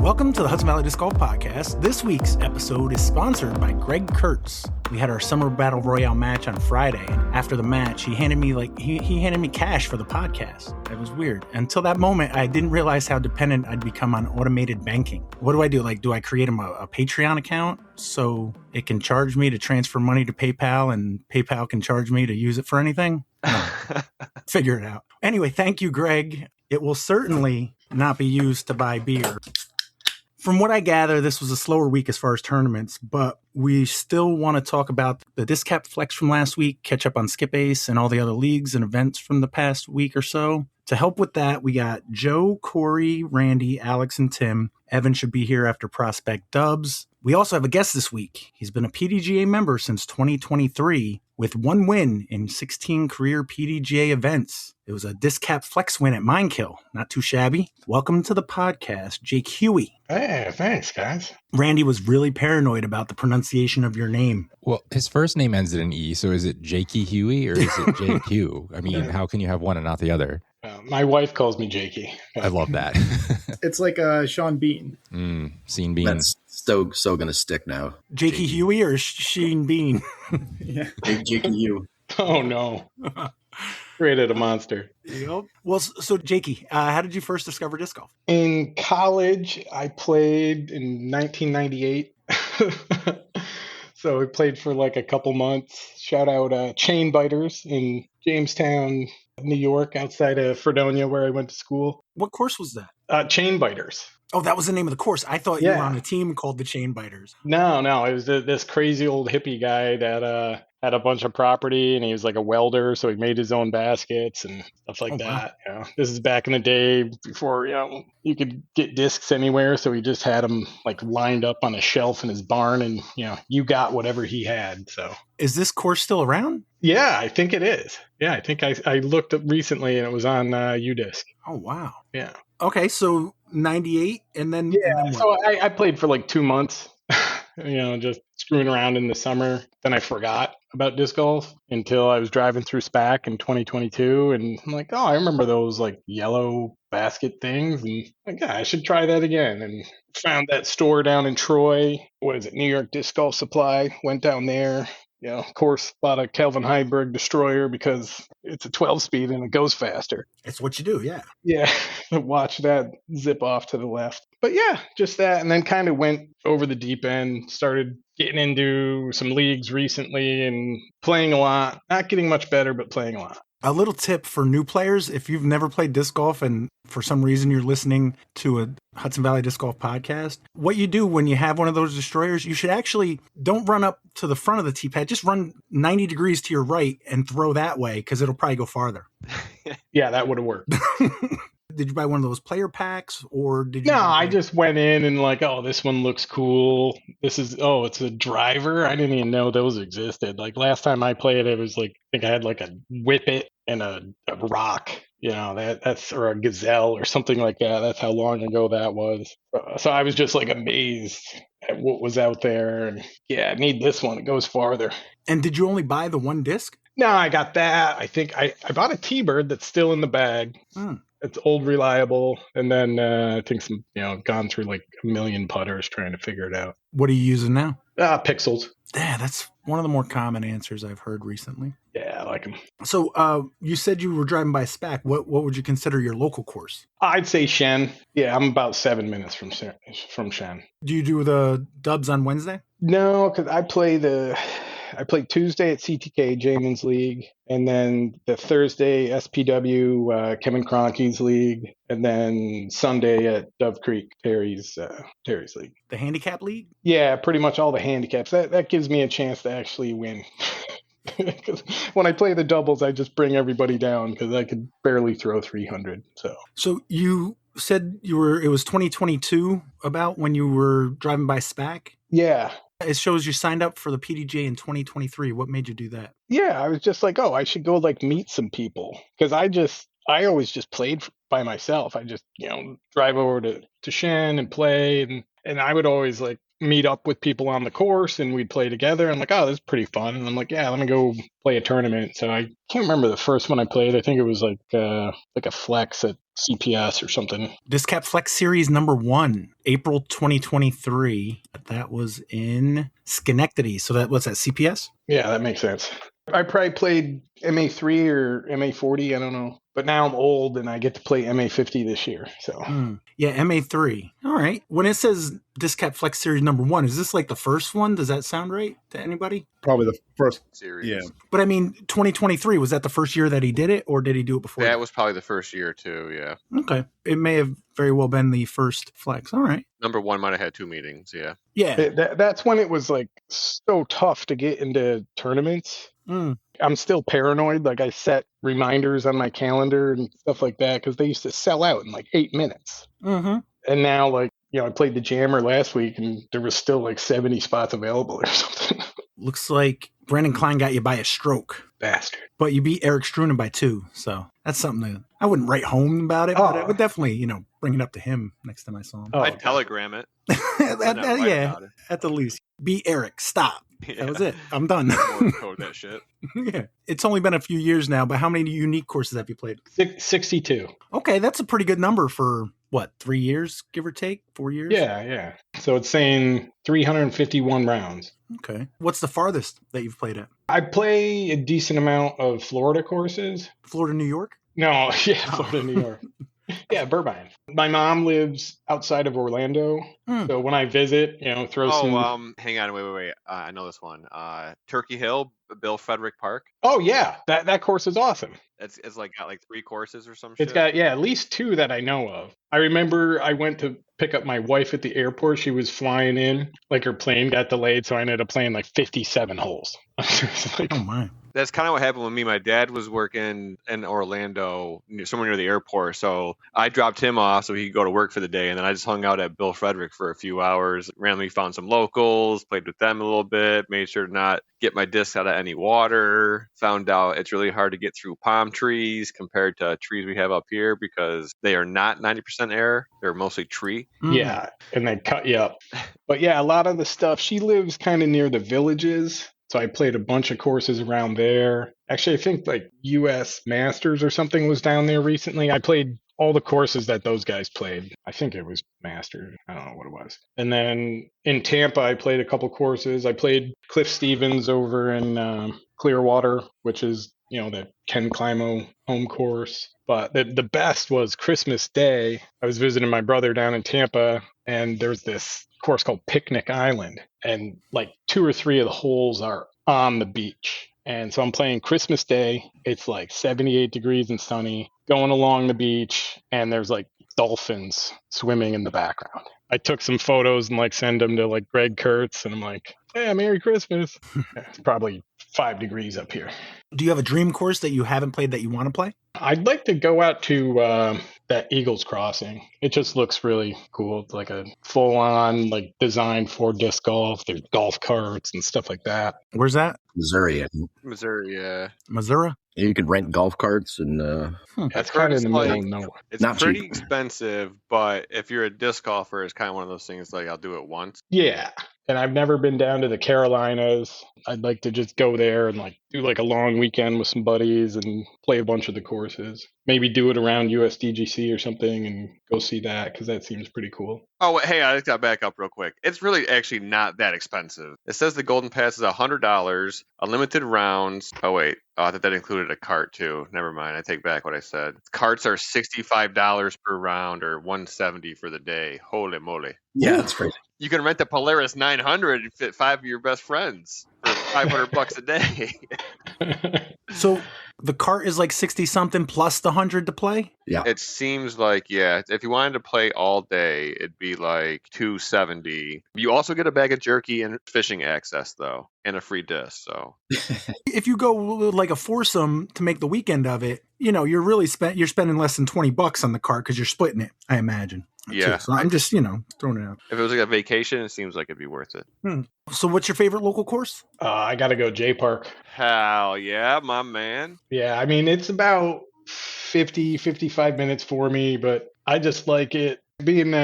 Welcome to the Hudson Valley Disc Golf Podcast. This week's episode is sponsored by Greg Kurtz. We had our Summer Battle Royale match on Friday, and after the match, he handed me he handed me cash for the podcast. It was weird. Until that moment, I didn't realize how dependent I'd become on automated banking. What do I do? Do I create him a Patreon account so it can charge me to transfer money to PayPal, and PayPal can charge me to use it for anything? No. Figure it out. Anyway, thank you, Greg. It will certainly not be used to buy beer. From what I gather, this was a slower week as far as tournaments, but we still want to talk about the DisCap Flex from last week, catch up on SkipAce and all the other leagues and events from the past week or so. To help with that, we got Joe, Corey, Randy, Alex, and Tim. Evan should be here after Prospect Dubs. We also have a guest this week. He's been a PDGA member since 2023 with one win in 16 career PDGA events. It was a DisCap Flex win at Minekill. Not too shabby. Welcome to the podcast, Jake Huwe. Hey, thanks, guys. Randy was really paranoid about the pronunciation of your name. Well, his first name ends in an E, so is it Jakey Huwe or is it Jake Hugh? I mean, how can you have one and not the other? My wife calls me Jakey. I love that. It's like Sean Bean. Sean Bean. That's so going to stick now. Jakey Huwe or Sheen Bean? Yeah. Jakey Huwe. Oh, no. Created a monster. Yep. Well, so Jakey, how did you first discover disc golf? In college, I played in 1998. So I played for like a couple months. Shout out Chain Biters in Jamestown, New York, outside of Fredonia, where I went to school. What course was that? Chain Biters. Oh, that was the name of the course. I thought you were on a team called the Chain Biters. No. It was this crazy old hippie guy that had a bunch of property, and he was like a welder, so he made his own baskets and stuff like that. Wow. You know, this is back in the day before you could get discs anywhere, so he just had them like lined up on a shelf in his barn, and you got whatever he had. So is this course still around? Yeah, I think it is. Yeah, I think I looked up recently, and it was on UDisc. Oh wow. Yeah. Okay, so 98, and then so I played for like 2 months. Just screwing around in the summer. Then I forgot about disc golf until I was driving through SPAC in 2022. And I'm like, I remember those like yellow basket things. And like, I should try that again. And found that store down in Troy. What is it? New York Disc Golf Supply. Went down there. Of course, bought a Kelvin Heiberg Destroyer because it's a 12-speed and it goes faster. It's what you do, yeah. Yeah, watch that zip off to the left. But yeah, just that. And then kind of went over the deep end, started getting into some leagues recently and playing a lot. Not getting much better, but playing a lot. A little tip for new players, if you've never played disc golf and for some reason you're listening to a Hudson Valley Disc Golf podcast, what you do when you have one of those destroyers, you should actually don't run up to the front of the tee pad, just run 90 degrees to your right and throw that way because it'll probably go farther. Yeah, that would have worked. Did you buy one of those player packs or did you? No, I just went in and like, this one looks cool. It's a driver. I didn't even know those existed. Like last time I played, it was like, I think I had like a Whippet and a rock, that's or a Gazelle or something like that. That's how long ago that was. So I was just like amazed at what was out there. And I need this one. It goes farther. And did you only buy the one disc? No, I got that. I think I bought a T-Bird that's still in the bag. It's old, reliable. And then I think some, gone through like a million putters trying to figure it out. What are you using now? Pixels. Yeah, that's one of the more common answers I've heard recently. Yeah, I like them. So you said you were driving by SPAC. What would you consider your local course? I'd say Shen. Yeah, I'm about 7 minutes from Shen. Do you do the dubs on Wednesday? No, because I played Tuesday at CTK, Jamin's League, and then the Thursday SPW, Kevin Cronke's League, and then Sunday at Dove Creek, Terry's League. The handicap league? Yeah, pretty much all the handicaps. That gives me a chance to actually win. Because when I play the doubles, I just bring everybody down because I could barely throw 300. So you said it was 2022 about when you were driving by SPAC? Yeah. It shows you signed up for the PDJ in 2023. What made you do that? Yeah, I was just like, I should go like meet some people because I always just played by myself. I just, drive over to Shen and play. And I would always like meet up with people on the course and we'd play together. I'm like, oh, this is pretty fun. And I'm like, yeah, let me go play a tournament. So I can't remember the first one I played. I think it was like a flex at CPS or something. DisCap Flex Series number 1, April 2023. That was in Schenectady. So what's that, CPS? Yeah, that makes sense. I probably played MA3 or MA40, I don't know. But now I'm old and I get to play MA50 this year. So Yeah, MA3. All right. When it says DisCap Flex Series number 1, is this like the first one? Does that sound right to anybody? Probably the first series. Yeah. But I mean, 2023, was that the first year that he did it, or did he do it before? That was probably the first year too, yeah. Okay. It may have very well been the first Flex. All right. Number 1 might have had 2 meetings, yeah. Yeah. That's when it was like so tough to get into tournaments. I'm still paranoid. Like I set reminders on my calendar and stuff like that because they used to sell out in like 8 minutes. Mm-hmm. And now, like, you know, I played the Jammer last week and there was still like 70 spots available or something. Looks like Brandon Klein got you by a stroke. Bastard. But you beat Eric Strunen by 2. So that's something that I wouldn't write home about it, but I would definitely, you know, bring it up to him next time I saw him. I'd telegram it. Yeah, at the least. Beat Eric. Stop. Yeah. That was it. I'm done. Code that shit. Yeah. It's only been a few years now, but how many unique courses have you played? 62. Okay, that's a pretty good number for, what, 3 years, give or take? 4 years? Yeah. So it's saying 351 rounds. Okay. What's the farthest that you've played at? I play a decent amount of Florida courses. Florida, New York? No, yeah, Florida, New York. Yeah, Burbank. My mom lives outside of Orlando, so when I visit, you know, throw some. Hang on, wait. I know this one. Turkey Hill, Bill Frederick Park. Oh yeah, that course is awesome. It's like got like 3 courses or some shit. It's got at least 2 that I know of. I remember I went to pick up my wife at the airport. She was flying in, like her plane got delayed, so I ended up playing like 57 holes. Like, oh my. That's kind of what happened with me. My dad was working in Orlando, somewhere near the airport. So I dropped him off so he could go to work for the day. And then I just hung out at Bill Frederick for a few hours, randomly found some locals, played with them a little bit, made sure to not get my disc out of any water. Found out it's really hard to get through palm trees compared to trees we have up here because they are not 90% air. They're mostly tree. Yeah, and they cut you up. But yeah, a lot of the stuff, she lives kind of near the villages. So I played a bunch of courses around there. Actually, I think like US Masters or something was down there recently. I played all the courses that those guys played. I think it was Masters. I don't know what it was. And then in Tampa, I played a couple courses. I played Cliff Stevens over in Clearwater, which is, you know, the Ken Climo home course. But the best was Christmas Day. I was visiting my brother down in Tampa, and there's this course called Picnic Island. And like 2 or 3 of the holes are on the beach. And so I'm playing Christmas Day. It's like 78 degrees and sunny, going along the beach, and there's like dolphins swimming in the background. I took some photos and like send them to like Greg Kurtz, and I'm like, hey, Merry Christmas. It's probably 5 degrees up here. Do you have a dream course that you haven't played that you want to play? I'd like to go out to that Eagles Crossing. It just looks really cool. It's like a full-on, like designed for disc golf. There's golf carts and stuff like that. Where's that? Missouri. I think. Missouri, yeah. Missouri? Yeah, you could rent golf carts and That's kind of in the middle of nowhere. It's Not pretty cheap. expensive, but if you're a disc golfer, it's kind of one of those things like I'll do it once. Yeah. And I've never been down to the Carolinas. I'd like to just go there and like do like a long weekend with some buddies and play a bunch of the courses. Maybe do it around USDGC or something and go see that because that seems pretty cool. Oh, hey, I just got to back up real quick. It's really actually not that expensive. It says the Golden Pass is $100, unlimited rounds. Oh, wait. Oh, I thought that included a cart, too. Never mind. I take back what I said. Carts are $65 per round or $170 for the day. Holy moly. yeah, that's crazy. You can rent the Polaris 900 and fit 5 of your best friends for $500 a day. So the cart is like 60 something plus the 100 to play? Yeah. It seems like, yeah, if you wanted to play all day, it'd be like $270. You also get a bag of jerky and fishing access, though, and a free disc. So If you go like a foursome to make the weekend of it, you know, you're spending less than $20 on the cart because you're splitting it, I imagine. Yeah. So I'm just, you know, throwing it out. if it was like a vacation, it seems like it'd be worth it. So what's your favorite local course? I got to go J Park. Hell yeah, my man. Yeah, I mean, it's about 55 minutes for me, but I just like it being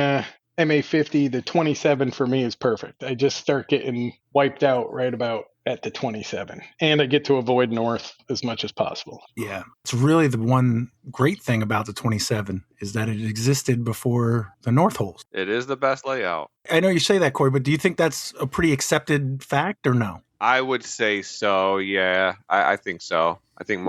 MA50, the 27 for me is perfect. I just start getting wiped out right about at the 27. And I get to avoid north as much as possible. Yeah. It's really the one great thing about the 27 is that it existed before the north holes. It is the best layout. I know you say that, Corey, but do you think that's a pretty accepted fact or no? I would say so, yeah. I think so. I think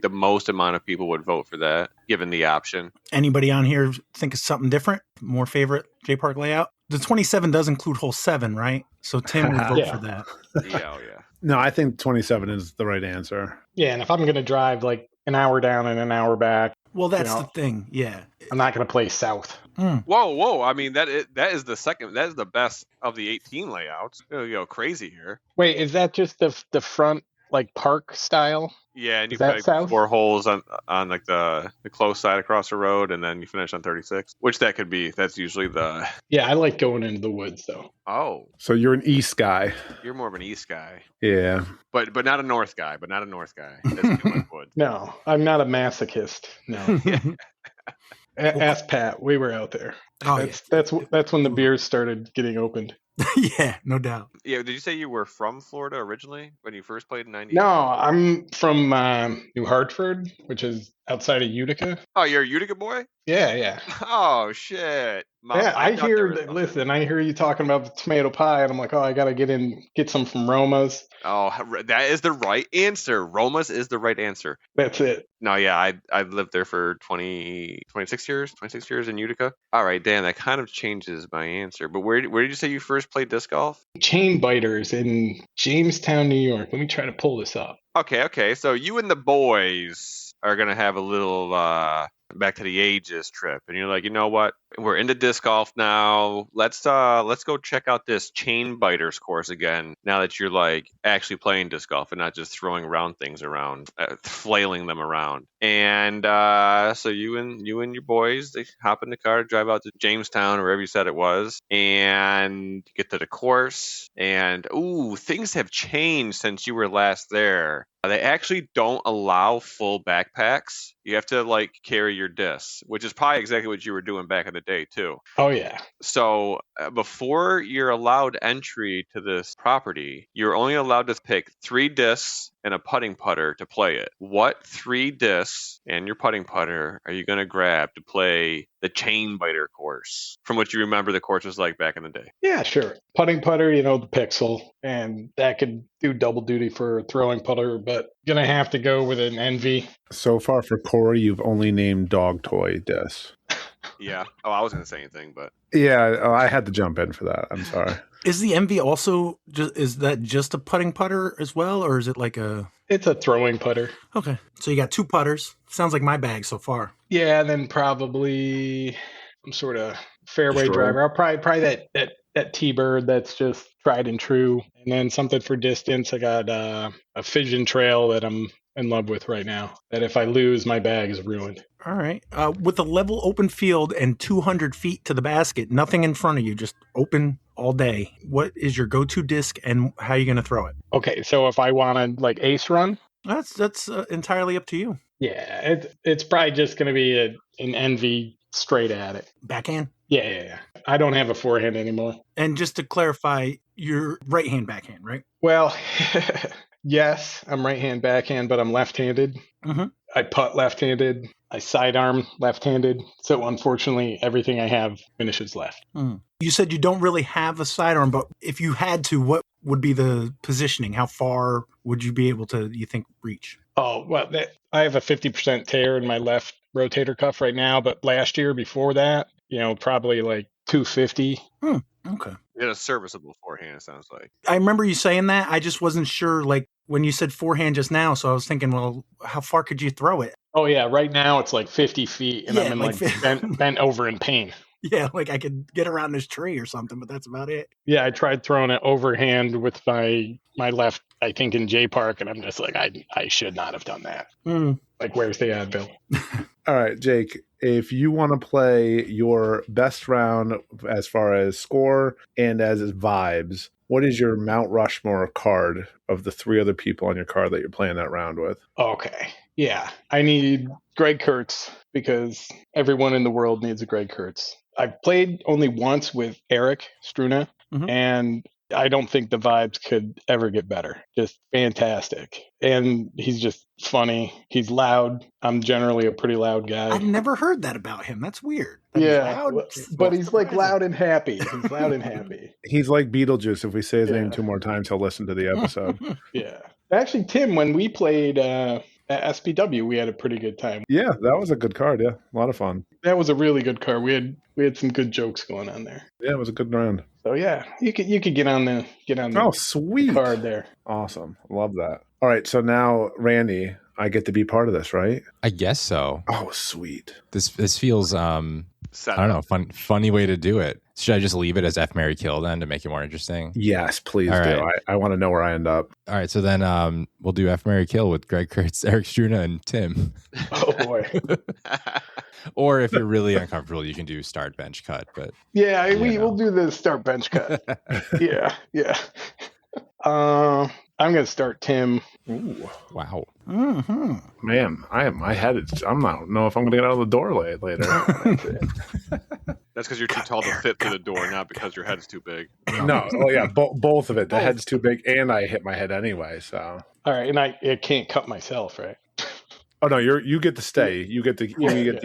the most amount of people would vote for that, given the option. Anybody on here think of something different? More favorite J Park layout? The 27 does include hole 7, right? So Tim would vote Yeah. for that. Yeah, oh yeah. No, I think 27 is the right answer. Yeah, and if I'm going to drive like an hour down and an hour back, Well, that's You know, the thing. Yeah. I'm not going to play south. Whoa! I mean, that is the second. That is the best of the 18 layouts. You go crazy here. Wait, is that just the front like park style? Yeah, and you Is that play south? 4 holes on like the close side across the road, and then you finish on 36. Which that could be. That's usually the. Yeah, I like going into the woods though. Oh, So you're an East guy. you're more of an east guy, Yeah. but not a north guy. That's too much wood. No, I'm not a masochist. No. Ask Pat. We were out there. Oh, That's when the beers started getting opened. yeah, no doubt. Yeah, did you say you were from Florida originally when you first played in '90? No, I'm from New Hartford, which is outside of Utica. Oh, you're a Utica boy? Yeah. Oh shit! Yeah, I hear I hear you talking about the tomato pie, and I'm like, oh, I gotta get some from Roma's. Oh, that is the right answer. Roma's is the right answer. That's it. No, yeah, I lived there for 26 years in Utica. All right, Dan, that kind of changes my answer. But where did you say you first played disc golf? Chain Biters in Jamestown, New York. Let me try to pull this up. Okay. So you and the boys are gonna have a little back to the ages trip, and you're like, you know what? We're into disc golf now. Let's go check out this Chain Biters course again. Now that you're like actually playing disc golf and not just throwing round things around, flailing them around. And so you and your boys, they hop in the car, drive out to Jamestown or wherever you said it was, and get to the course. And things have changed since you were last there. They actually don't allow full backpacks. You have to like carry your discs, which is probably exactly what you were doing back in the day too. Oh yeah. So before you're allowed entry to this property, you're only allowed to pick 3 discs and a putting putter to play it. What 3 discs and your putting putter are you going to grab to play the Chain Biter course? From what you remember the course was like back in the day. Yeah, sure. Putting putter, the Pixel, and that could do double duty for a throwing putter, but gonna have to go with an Envy. So far for Corey, you've only named dog toy discs. Yeah. Oh, I wasn't going to say anything, but. Yeah, I had to jump in for that. I'm sorry. Is the MV also just a putting putter as well, or is it like a? It's a throwing putter. Okay, so you got 2 putters. Sounds like my bag so far. Yeah, and then probably some sort of fairway Destroyer. driver. I'll probably that T-Bird that's just tried and true, and then something for distance. I got a Fission Trail that I'm in love with right now. That if I lose, my bag is ruined. All right. With a level open field and 200 feet to the basket, nothing in front of you, just open all day. What is your go-to disc and how are you going to throw it? Okay, so if I want to like ace run, That's entirely up to you. yeah, it's probably just going to be an Envy straight at it. Backhand? Yeah. I don't have a forehand anymore. And just to clarify, your right-hand backhand, right? Well, yes, I'm right-hand backhand, but I'm left-handed. Mm-hmm. I putt left-handed. I sidearm left-handed. So unfortunately, everything I have finishes left. You said you don't really have a sidearm, but if you had to, what would be the positioning? How far would you be able to, you think, reach? Oh, well, I have a 50% tear in my left rotator cuff right now, but last year before that, probably like 250. Okay. You had a serviceable forehand, it sounds like. I remember you saying that. I just wasn't sure, like, when you said forehand just now, so I was thinking, well, how far could you throw it? Oh, yeah, right now it's like 50 feet, and Yeah, I'm in like bent over in pain. Yeah, like I could get around this tree or something, but that's about it. Yeah, I tried throwing it overhand with my left, I think, in J Park, and I'm just like, I should not have done that. Like, where's the Advil? All right, Jake, if you want to play your best round as far as score and as vibes, what is your Mount Rushmore card of the 3 other people on your card that you're playing that round with? Okay. Yeah, I need Greg Kurtz because everyone in the world needs a Greg Kurtz. I've played only once with Eric Struna, and I don't think the vibes could ever get better. Just fantastic. And he's just funny. He's loud. I'm generally a pretty loud guy. I've never heard that about him. That's weird. That Yeah, he's loud. but he's like loud and happy. He's loud and happy. He's like Beetlejuice. If we say his name 2 more times, he'll listen to the episode. Yeah. Actually, Tim, when we played at SPW, we had a pretty good time. Yeah, that was a good card. Yeah, a lot of fun. That was a really good card. We had some good jokes going on there. Yeah, it was a good round. So yeah, you could get on the Oh, sweet card there. Awesome, love that. All right, so now Randy, I get to be part of this, right? I guess so. Oh, sweet. This feels I don't know, funny way to do it. Should I just leave it as F, Marry, Kill then to make it more interesting? Yes, please All do. right. I want to know where I end up. All right, so then we'll do F, Marry, Kill with Greg Kurtz, Eric Struna, and Tim. Oh boy. Or if you're really uncomfortable, you can do start, bench, cut. But yeah, we'll do the start, bench, cut. yeah. I'm gonna start Tim. Ooh. Wow. Man, my head is. I don't know if I'm going to get out of the door later. That's because you're too tall to fit through the door, not because your head's too big. No, well, yeah, both of it. The head's too big, and I hit my head anyway. So all right, and I can't cut myself, right? Oh no, you get to stay. You get to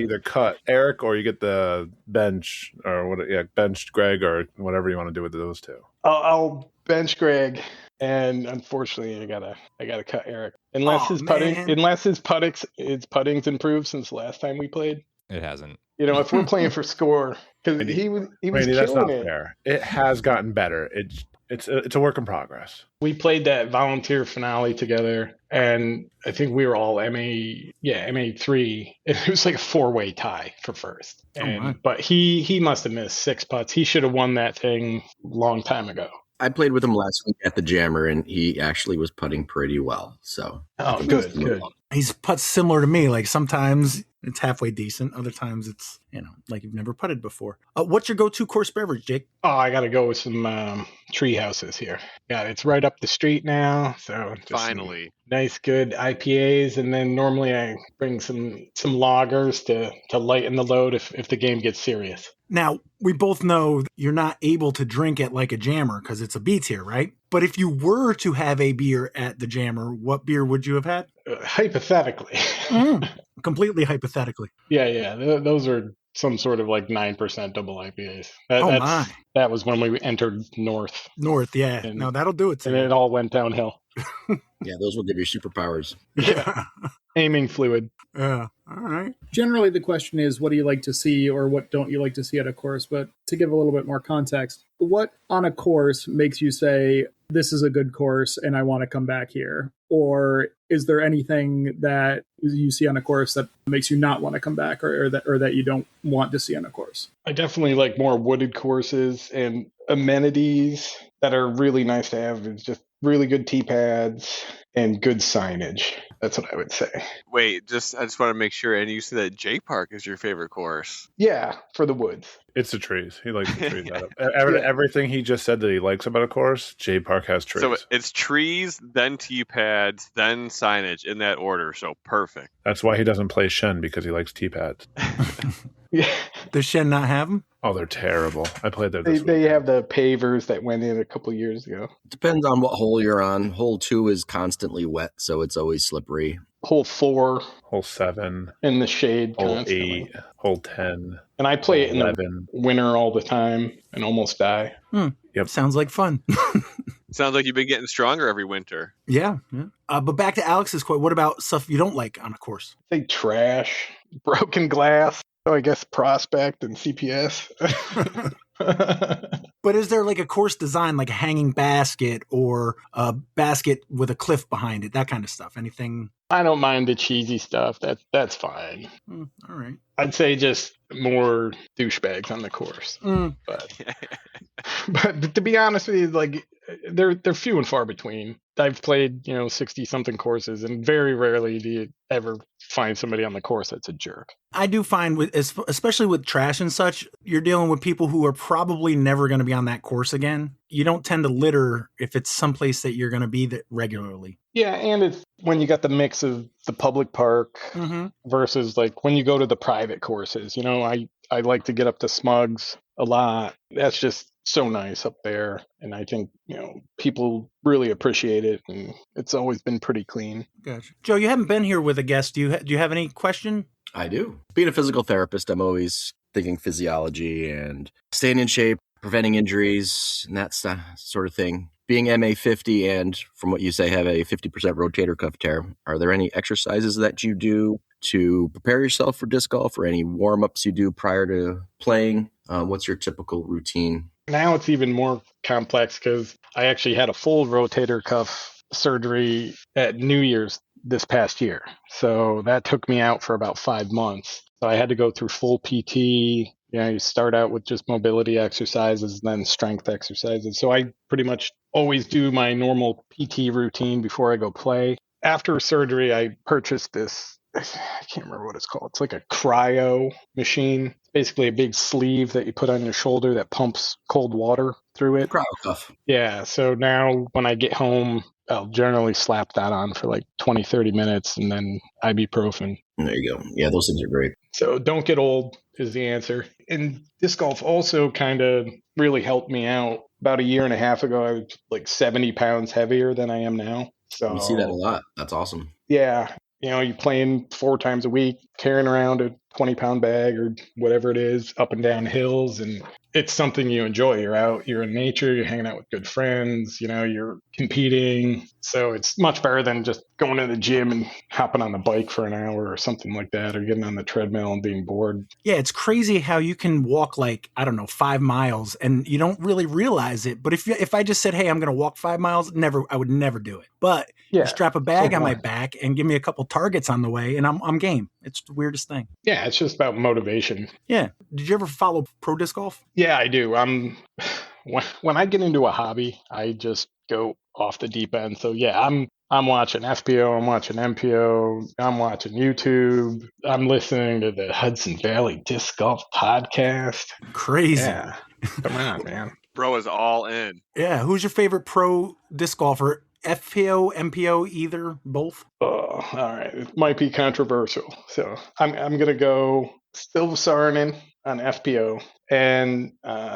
either cut Eric or you get the bench or what? Yeah, bench Greg or whatever you want to do with those two. I'll bench Greg, and unfortunately, I gotta cut Eric unless his putting's improved since the last time we played. It hasn't. You know, if we're playing for score, because he was Randy, killing that's not it. fair. It has gotten better. It's a work in progress. We played that volunteer finale together, and I think we were all MA3. It was like a 4-way tie for first. But he must have missed 6 putts. He should have won that thing a long time ago. I played with him last week at the Jammer, and he actually was putting pretty well. So, good. He's putts similar to me. Like sometimes it's halfway decent. Other times it's, like you've never putted before. What's your go-to course beverage, Jake? Oh, I got to go with some tree houses here. Yeah, it's right up the street now. So Finally. Nice, good IPAs. And then normally I bring some lagers to lighten the load if the game gets serious. Now, we both know you're not able to drink it like a Jammer because it's a B tier, right? But if you were to have a beer at the Jammer, what beer would you have had? Hypothetically. Completely hypothetically. Yeah. Those are some sort of like 9% double IPAs. That was when we entered North. Yeah. No, that'll do it. And it all went downhill. Yeah, those will give you superpowers. Yeah. Aiming fluid. Yeah. All right. Generally, the question is, what do you like to see or what don't you like to see at a course? But to give a little bit more context, what on a course makes you say, this is a good course and I want to come back here? Or is there anything that you see on a course that makes you not want to come back or that you don't want to see on a course? I definitely like more wooded courses and amenities that are really nice to have. It's just really good tee pads and good signage. That's what I would say. Wait, I just want to make sure. And you said that J Park is your favorite course. Yeah, for the woods. It's the trees. He likes the trees. Everything he just said that he likes about a course, J Park has trees. So it's trees, then tee pads, then signage in that order. So perfect. That's why he doesn't play Shen, because he likes tee pads. Yeah. Does Shen not have them? Oh, they're terrible. I played there this week. They have the pavers that went in a couple of years ago. Depends on what hole you're on. Hole 2 is constantly wet, so it's always slippery. Hole 4. Hole 7. In the shade. Hole constantly. 8. Hole 10. And I play it in 11. the winter all the time and almost die. Yep. Sounds like fun. Sounds like you've been getting stronger every winter. Yeah. But back to Alex's quote. What about stuff you don't like on a course? Say trash, broken glass. So I guess Prospect and CPS. But is there like a course design, like a hanging basket or a basket with a cliff behind it, that kind of stuff? Anything? I don't mind the cheesy stuff. That's fine. All right. I'd say just more douchebags on the course. But to be honest with you, like they're few and far between. I've played 60 something courses, and very rarely do you ever find somebody on the course that's a jerk. I do find especially with trash and such, you're dealing with people who are probably never going to be on that course again. You don't tend to litter if it's someplace that you're going to be regularly. Yeah, and it's when you got the mix of the public park versus like when you go to the private courses. I I like to get up to Smugs a lot. That's just so nice up there. And I think, people really appreciate it. And it's always been pretty clean. Gotcha. Joe, you haven't been here with a guest. Do you have any question? I do. Being a physical therapist, I'm always thinking physiology and staying in shape, preventing injuries, and that sort of thing. Being MA50 and, from what you say, have a 50% rotator cuff tear, are there any exercises that you do to prepare yourself for disc golf, or any warm-ups you do prior to playing? What's your typical routine? Now it's even more complex because I actually had a full rotator cuff surgery at New Year's this past year. So that took me out for about 5 months. So I had to go through full PT. You start out with just mobility exercises, then strength exercises. So I pretty much always do my normal PT routine before I go play. After surgery, I purchased this, I can't remember what it's called. It's like a cryo machine. It's basically a big sleeve that you put on your shoulder that pumps cold water through it. Cryo cuff. Yeah. So now when I get home, I'll generally slap that on for like 20, 30 minutes and then ibuprofen. There you go. Yeah, those things are great. So don't get old is the answer. And disc golf also kind of really helped me out. About a year and a half ago, I was like 70 pounds heavier than I am now. So You see that a lot. That's awesome. Yeah. You're playing 4 times a week, carrying around a 20-pound bag or whatever it is, up and down hills. And it's something you enjoy. You're out, you're in nature, you're hanging out with good friends, you're competing. So it's much better than just going to the gym and hopping on the bike for an hour or something like that, or getting on the treadmill and being bored. Yeah, it's crazy how you can walk 5 miles and you don't really realize it. But if I just said, hey, I'm going to walk 5 miles, I would never do it. But you strap a bag on my back and give me a couple targets on the way and I'm game. It's the weirdest thing. Yeah, it's just about motivation. Yeah. Did you ever follow pro disc golf? Yeah, I do. When I get into a hobby, I just go off the deep end. So yeah, I'm watching FPO, I'm watching MPO, I'm watching YouTube, I'm listening to the Hudson Valley Disc Golf podcast. Crazy. Yeah. Come on, man. Bro is all in. Yeah. Who's your favorite pro disc golfer? FPO, MPO, either, both? Oh, all right. It might be controversial. So I'm going to go Silva Saarinen on FPO and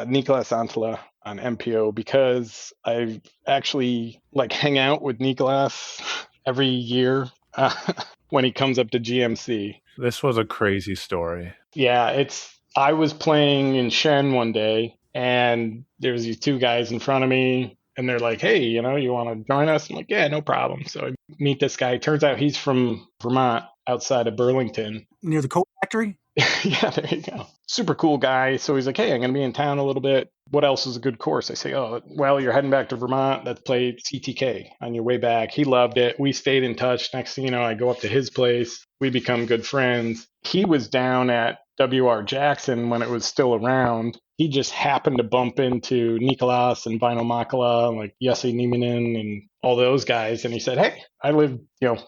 Nicolas Antela on MPO, because I actually hang out with Nicolas every year when he comes up to GMC. This was a crazy story. Yeah, I was playing in Shen one day and there was these 2 guys in front of me. And they're like, hey, you want to join us? I'm like, yeah, no problem. So I meet this guy. Turns out he's from Vermont, outside of Burlington. Near the coat factory? Yeah, there you go. Super cool guy. So he's like, hey, I'm going to be in town a little bit. What else is a good course? I say, oh, well, you're heading back to Vermont. Let's play CTK on your way back. He loved it. We stayed in touch. Next thing you know, I go up to his place. We become good friends. He was down at WR Jackson when it was still around. He just happened to bump into Nicolas and Vinyl Makala, like Jesse Nieminen and all those guys. And he said, hey, I live,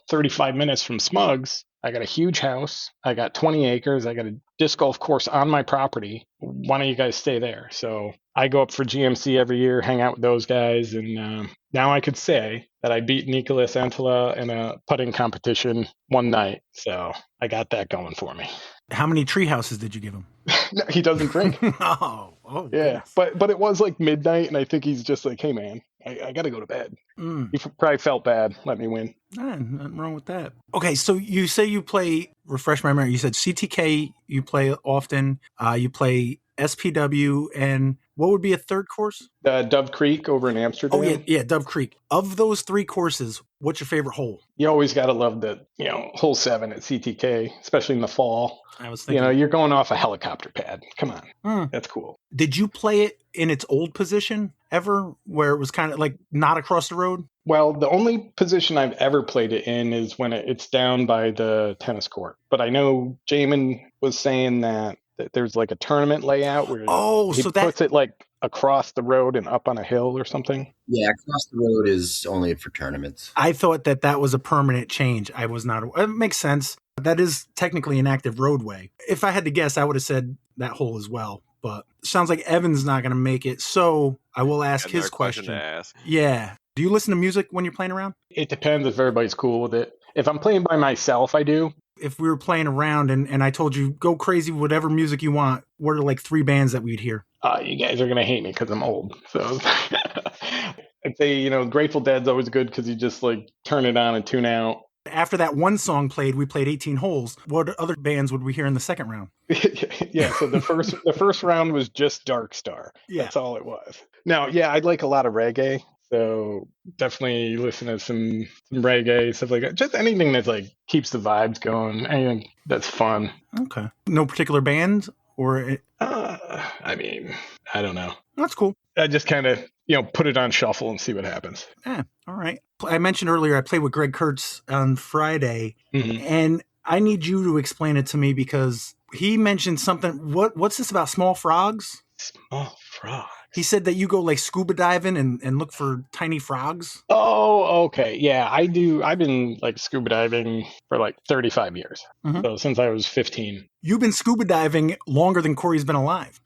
35 minutes from Smugs. I got a huge house. I got 20 acres. I got a disc golf course on my property. Why don't you guys stay there? So I go up for GMC every year, hang out with those guys. And now I could say that I beat Nicolas Antela in a putting competition one night. So I got that going for me. How many tree houses did you give him? No, he doesn't drink. Oh, yeah. Goodness. But it was midnight, and I think he's just like, hey, man, I got to go to bed. He probably felt bad. Let me win. Nothing wrong with that. Okay, so you say you play, refresh my memory, you said CTK, you play often, you play SPW, and what would be a third course? Dove Creek over in Amsterdam. Oh, yeah, Dove Creek. Of those 3 courses, what's your favorite hole? You always got to love the, hole 7 at CTK, especially in the fall. I was thinking, you're going off a helicopter pad. Come on. That's cool. Did you play it in its old position ever, where it was kind of not across the road? Well, the only position I've ever played it in is when it's down by the tennis court. But I know Jamin was saying that there's a tournament layout where he puts it across the road and up on a hill or something. Yeah, across the road is only for tournaments. I thought that was a permanent change. I was not. It makes sense. That is technically an active roadway. If I had to guess, I would have said that hole as well. But it sounds like Evan's not going to make it. So I will ask his question. To ask. Yeah. Do you listen to music when you're playing around? It depends if everybody's cool with it. If I'm playing by myself, I do. if we were playing around and I told you, go crazy, whatever music you want, what are like 3 bands that we'd hear? You guys are going to hate me because I'm old. So I'd say, Grateful Dead's always good because you just like turn it on and tune out. After that one song played, we played 18 holes. What other bands would we hear in the second round? Yeah, so the first round was just Dark Star. Yeah. That's all it was. Now, yeah, I'd like a lot of reggae. So definitely listen to some reggae, stuff like that. Just anything that like keeps the vibes going. Anything that's fun. Okay. No particular band or? I mean, I don't know. That's cool. I just kind of, put it on shuffle and see what happens. Yeah. All right. I mentioned earlier I played with Greg Kurtz on Friday, and I need you to explain it to me because he mentioned something. What's this about small frogs? Small frogs. He said that you go like scuba diving and look for tiny frogs. Oh, okay. Yeah, I do. I've been like scuba diving for like 35 years. So since I was 15. You've been scuba diving longer than Corey's been alive.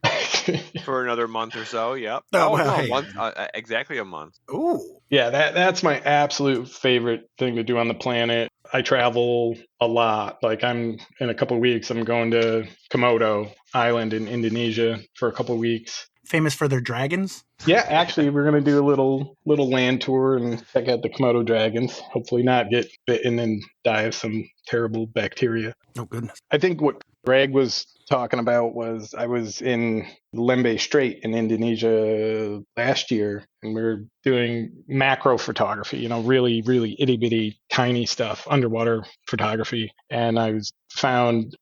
For another month or so, yep. Hey. A month, exactly a month. Ooh. Yeah, that's my absolute favorite thing to do on the planet. I travel a lot. Like in a couple of weeks, I'm going to Komodo Island in Indonesia for a couple of weeks. Famous for their dragons? Yeah, actually, we're going to do a little land tour and check out the Komodo dragons. Hopefully not get bitten and die of some terrible bacteria. Oh, goodness. I think what Greg was talking about was I was in Lembeh Strait in Indonesia last year, and we were doing macro photography, really, really itty bitty tiny stuff, underwater photography. And I found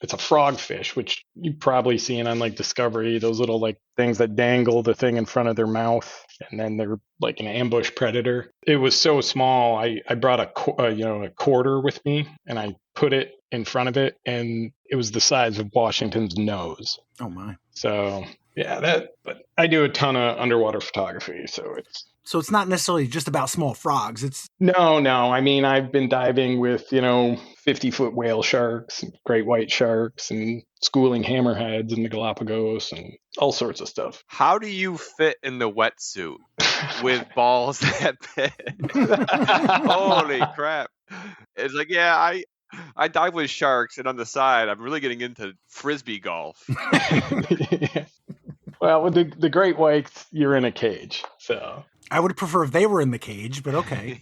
it's a frogfish, which you've probably seen on like Discovery, those little like things that dangle the thing in front of their mouth, and then they're like an ambush predator. It was so small. I brought a quarter with me, and I put it in front of it, and it was the size of Washington's nose. Oh my. So yeah, but I do a ton of underwater photography, so it's not necessarily just about small frogs. It's no. I mean, I've been diving with 50-foot whale sharks, and great white sharks, and schooling hammerheads in the Galapagos, and all sorts of stuff. How do you fit in the wetsuit with balls that big? Holy crap! It's like, yeah, I dive with sharks, and on the side, I'm really getting into frisbee golf. Yeah. Well, with the great whites, you're in a cage, so. I would prefer if they were in the cage, but okay.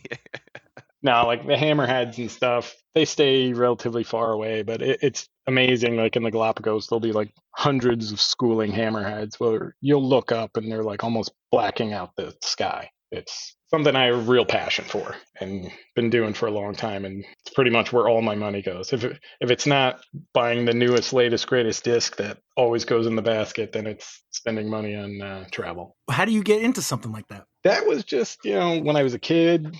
No, like the hammerheads and stuff, they stay relatively far away, but it's amazing. Like in the Galapagos, there'll be like hundreds of schooling hammerheads where you'll look up and they're like almost blacking out the sky. It's something I have a real passion for and been doing for a long time. And it's pretty much where all my money goes. If it's not buying the newest, latest, greatest disc that always goes in the basket, then it's spending money on travel. How do you get into something like that? That was just, when I was a kid,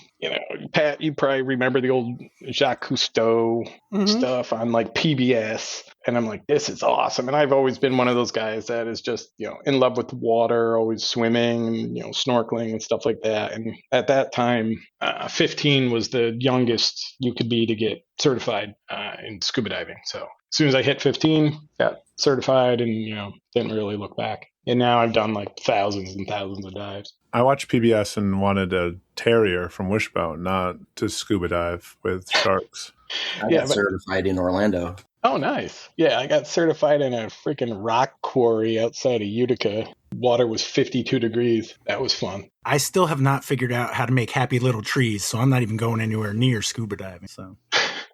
Pat, you probably remember the old Jacques Cousteau stuff on like PBS. And I'm like, this is awesome. And I've always been one of those guys that is just, in love with the water, always swimming, snorkeling and stuff like that. And at that time, 15 was the youngest you could be to get certified in scuba diving. So as soon as I hit 15, got certified and, didn't really look back. And now I've done like thousands and thousands of dives. I watched PBS and wanted a terrier from Wishbone, not to scuba dive with sharks. I got certified in Orlando. Oh, nice. Yeah, I got certified in a freaking rock quarry outside of Utica. Water was 52 degrees. That was fun. I still have not figured out how to make happy little trees, so I'm not even going anywhere near scuba diving. So,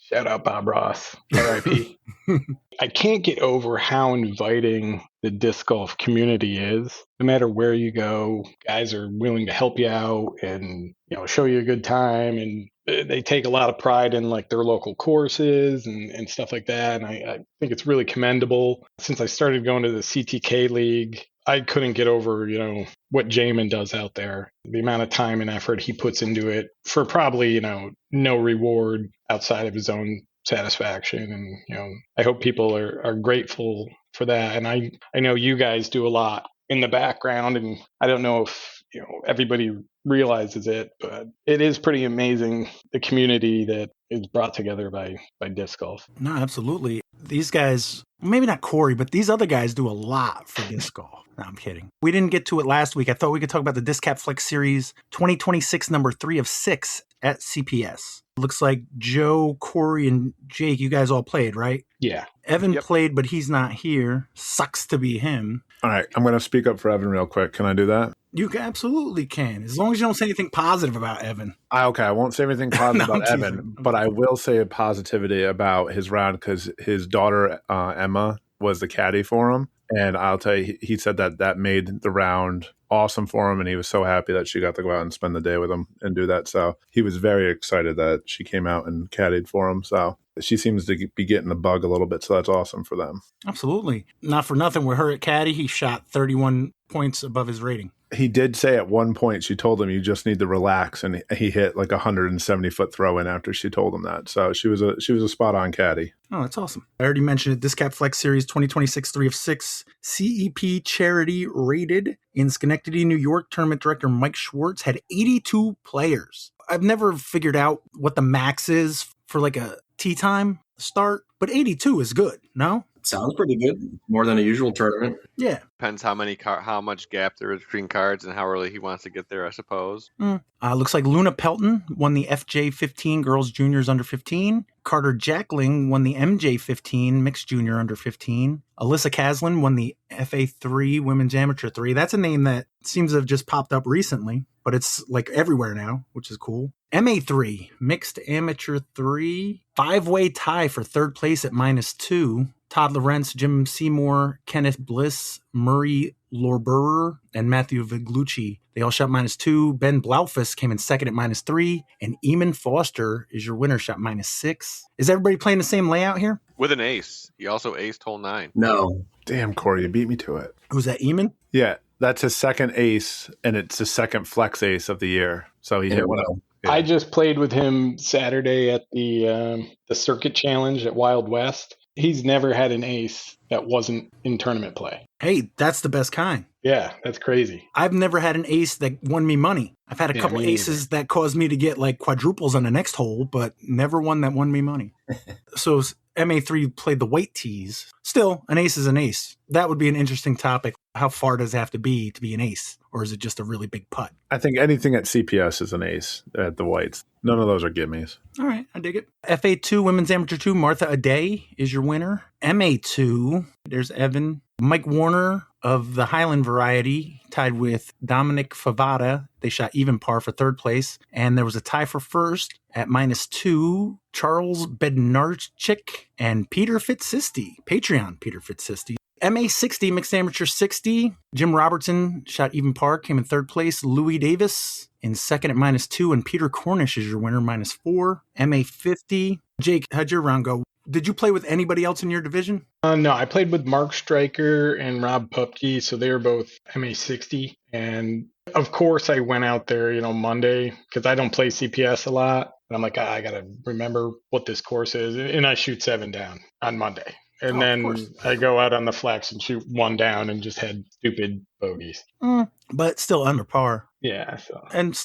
shout out Bob Ross, R.I.P. I can't get over how inviting the disc golf community is. No matter where you go, guys are willing to help you out and show you a good time, and they take a lot of pride in like their local courses and stuff like that. And I think it's really commendable. Since I started going to the CTK League, I couldn't get over, what Jamin does out there. The amount of time and effort he puts into it for probably, no reward outside of his own satisfaction. And, I hope people are grateful for that. And I know you guys do a lot in the background, and I don't know if, everybody realizes it, but it is pretty amazing, the community that is brought together by disc golf. No, absolutely. These guys, maybe not Corey, but these other guys do a lot for disc golf. No, I'm kidding. We didn't get to it last week. I thought we could talk about the DisCap Flex Series 2026 number 3 of 6 at CPS. Looks like Joe, Corey, and Jake, you guys all played, right? Yeah. Evan played, but he's not here. Sucks to be him. All right, I'm going to speak up for Evan real quick. Can I do that? You absolutely can, as long as you don't say anything positive about Evan. Okay, I won't say anything positive No, about Evan, but I will say a positivity about his round because his daughter, Emma, was the caddy for him. And I'll tell you, he said that made the round awesome for him, and he was so happy that she got to go out and spend the day with him and do that. So he was very excited that she came out and caddied for him. So she seems to be getting the bug a little bit, so that's awesome for them. Absolutely. Not for nothing, with her at caddy, he shot 31 points above his rating. He did say at one point, she told him you just need to relax, and he hit like 170-foot throw in after she told him that. So she was a spot on caddy. Oh, that's awesome. I already mentioned it. DisCap Flex Series 2026 3 of 6 CEP Charity rated in Schenectady, New York. Tournament director Mike Schwartz had 82 players. I've never figured out what the max is for like a tee time start, but 82 is good, no? Sounds pretty good. More than a usual tournament. Yeah. Depends how much gap there is between cards and how early he wants to get there, I suppose. Looks like Luna Pelton won the FJ15 Girls Juniors Under 15. Carter Jackling won the MJ15 Mixed Junior Under 15. Alyssa Caslin won the FA3 Women's Amateur 3. That's a name that seems to have just popped up recently, but it's like everywhere now, which is cool. MA3 Mixed Amateur 3. 5-way tie for third place at -2. Todd Lawrence, Jim Seymour, Kenneth Bliss, Murray Lorberer, and Matthew Viglucci. They all shot -2. Ben Blaufus came in second at -3. And Eamon Foster is your winner, shot -6. Is everybody playing the same layout here? With an ace. He also aced hole 9. No. Damn, Corey, you beat me to it. Who's that, Eamon? Yeah, that's his second ace, and it's his second flex ace of the year. So he hit one out. Yeah. I just played with him Saturday at the Circuit Challenge at Wild West. He's never had an ace that wasn't in tournament play. Hey, that's the best kind. Yeah, that's crazy. I've never had an ace that won me money. I've had a couple aces that caused me to get like quadruples on the next hole, but never one that won me money. So MA3 played the white tees. Still, an ace is an ace. That would be an interesting topic. How far does it have to be an ace? Or is it just a really big putt? I think anything at CPS is an ace at the whites. None of those are gimmies. All right, I dig it. FA2 Women's Amateur 2, Martha Aday is your winner. MA2, there's Evan. Mike Warner of the Highland variety tied with Dominic Favada. They shot even par for third place. And there was a tie for first at -2. Charles Bednarchik and Peter Fitzsisti. Patreon Peter Fitzsisti. MA60, Mixed Amateur 60. Jim Robertson shot even par, came in third place. Louis Davis in second at -2. And Peter Cornish is your winner, -4. MA50. Jake, how'd your round go? Did you play with anybody else in your division? No, I played with Mark Stryker and Rob Pupke, so they were both MA60. And of course, I went out there, Monday, because I don't play CPS a lot. And I'm like, I got to remember what this course is. And I shoot 7 down on Monday. And then I go out on the flex and shoot 1 down and just had stupid bogeys. But still under par. Yeah. So. And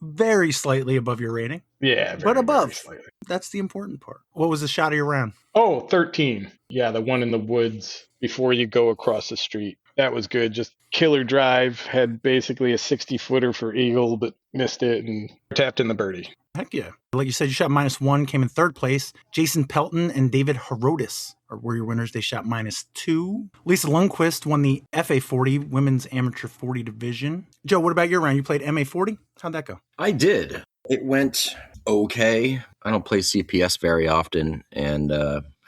very slightly above your rating. Yeah. But above. That's the important part. What was the shot of your round? 13. Yeah, the one in the woods before you go across the street. That was good. Just killer drive. Had basically a 60-footer for eagle, but missed it and tapped in the birdie. Heck yeah. Like you said, you shot -1, came in third place. Jason Pelton and David Herodes were your winners. They shot -2. Lisa Lundquist won the FA40 Women's Amateur 40 division. Joe, what about your round? You played MA40? How'd that go? I did. It went okay. I don't play CPS very often, and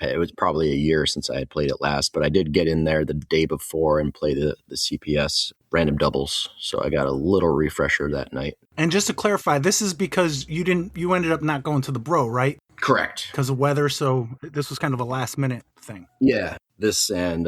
it was probably a year since I had played it last, but I did get in there the day before and play the CPS random doubles, so I got a little refresher that night. And just to clarify, this is because you ended up not going to the Bro, right? Correct. Because of weather, so this was kind of a last-minute thing. Yeah, this and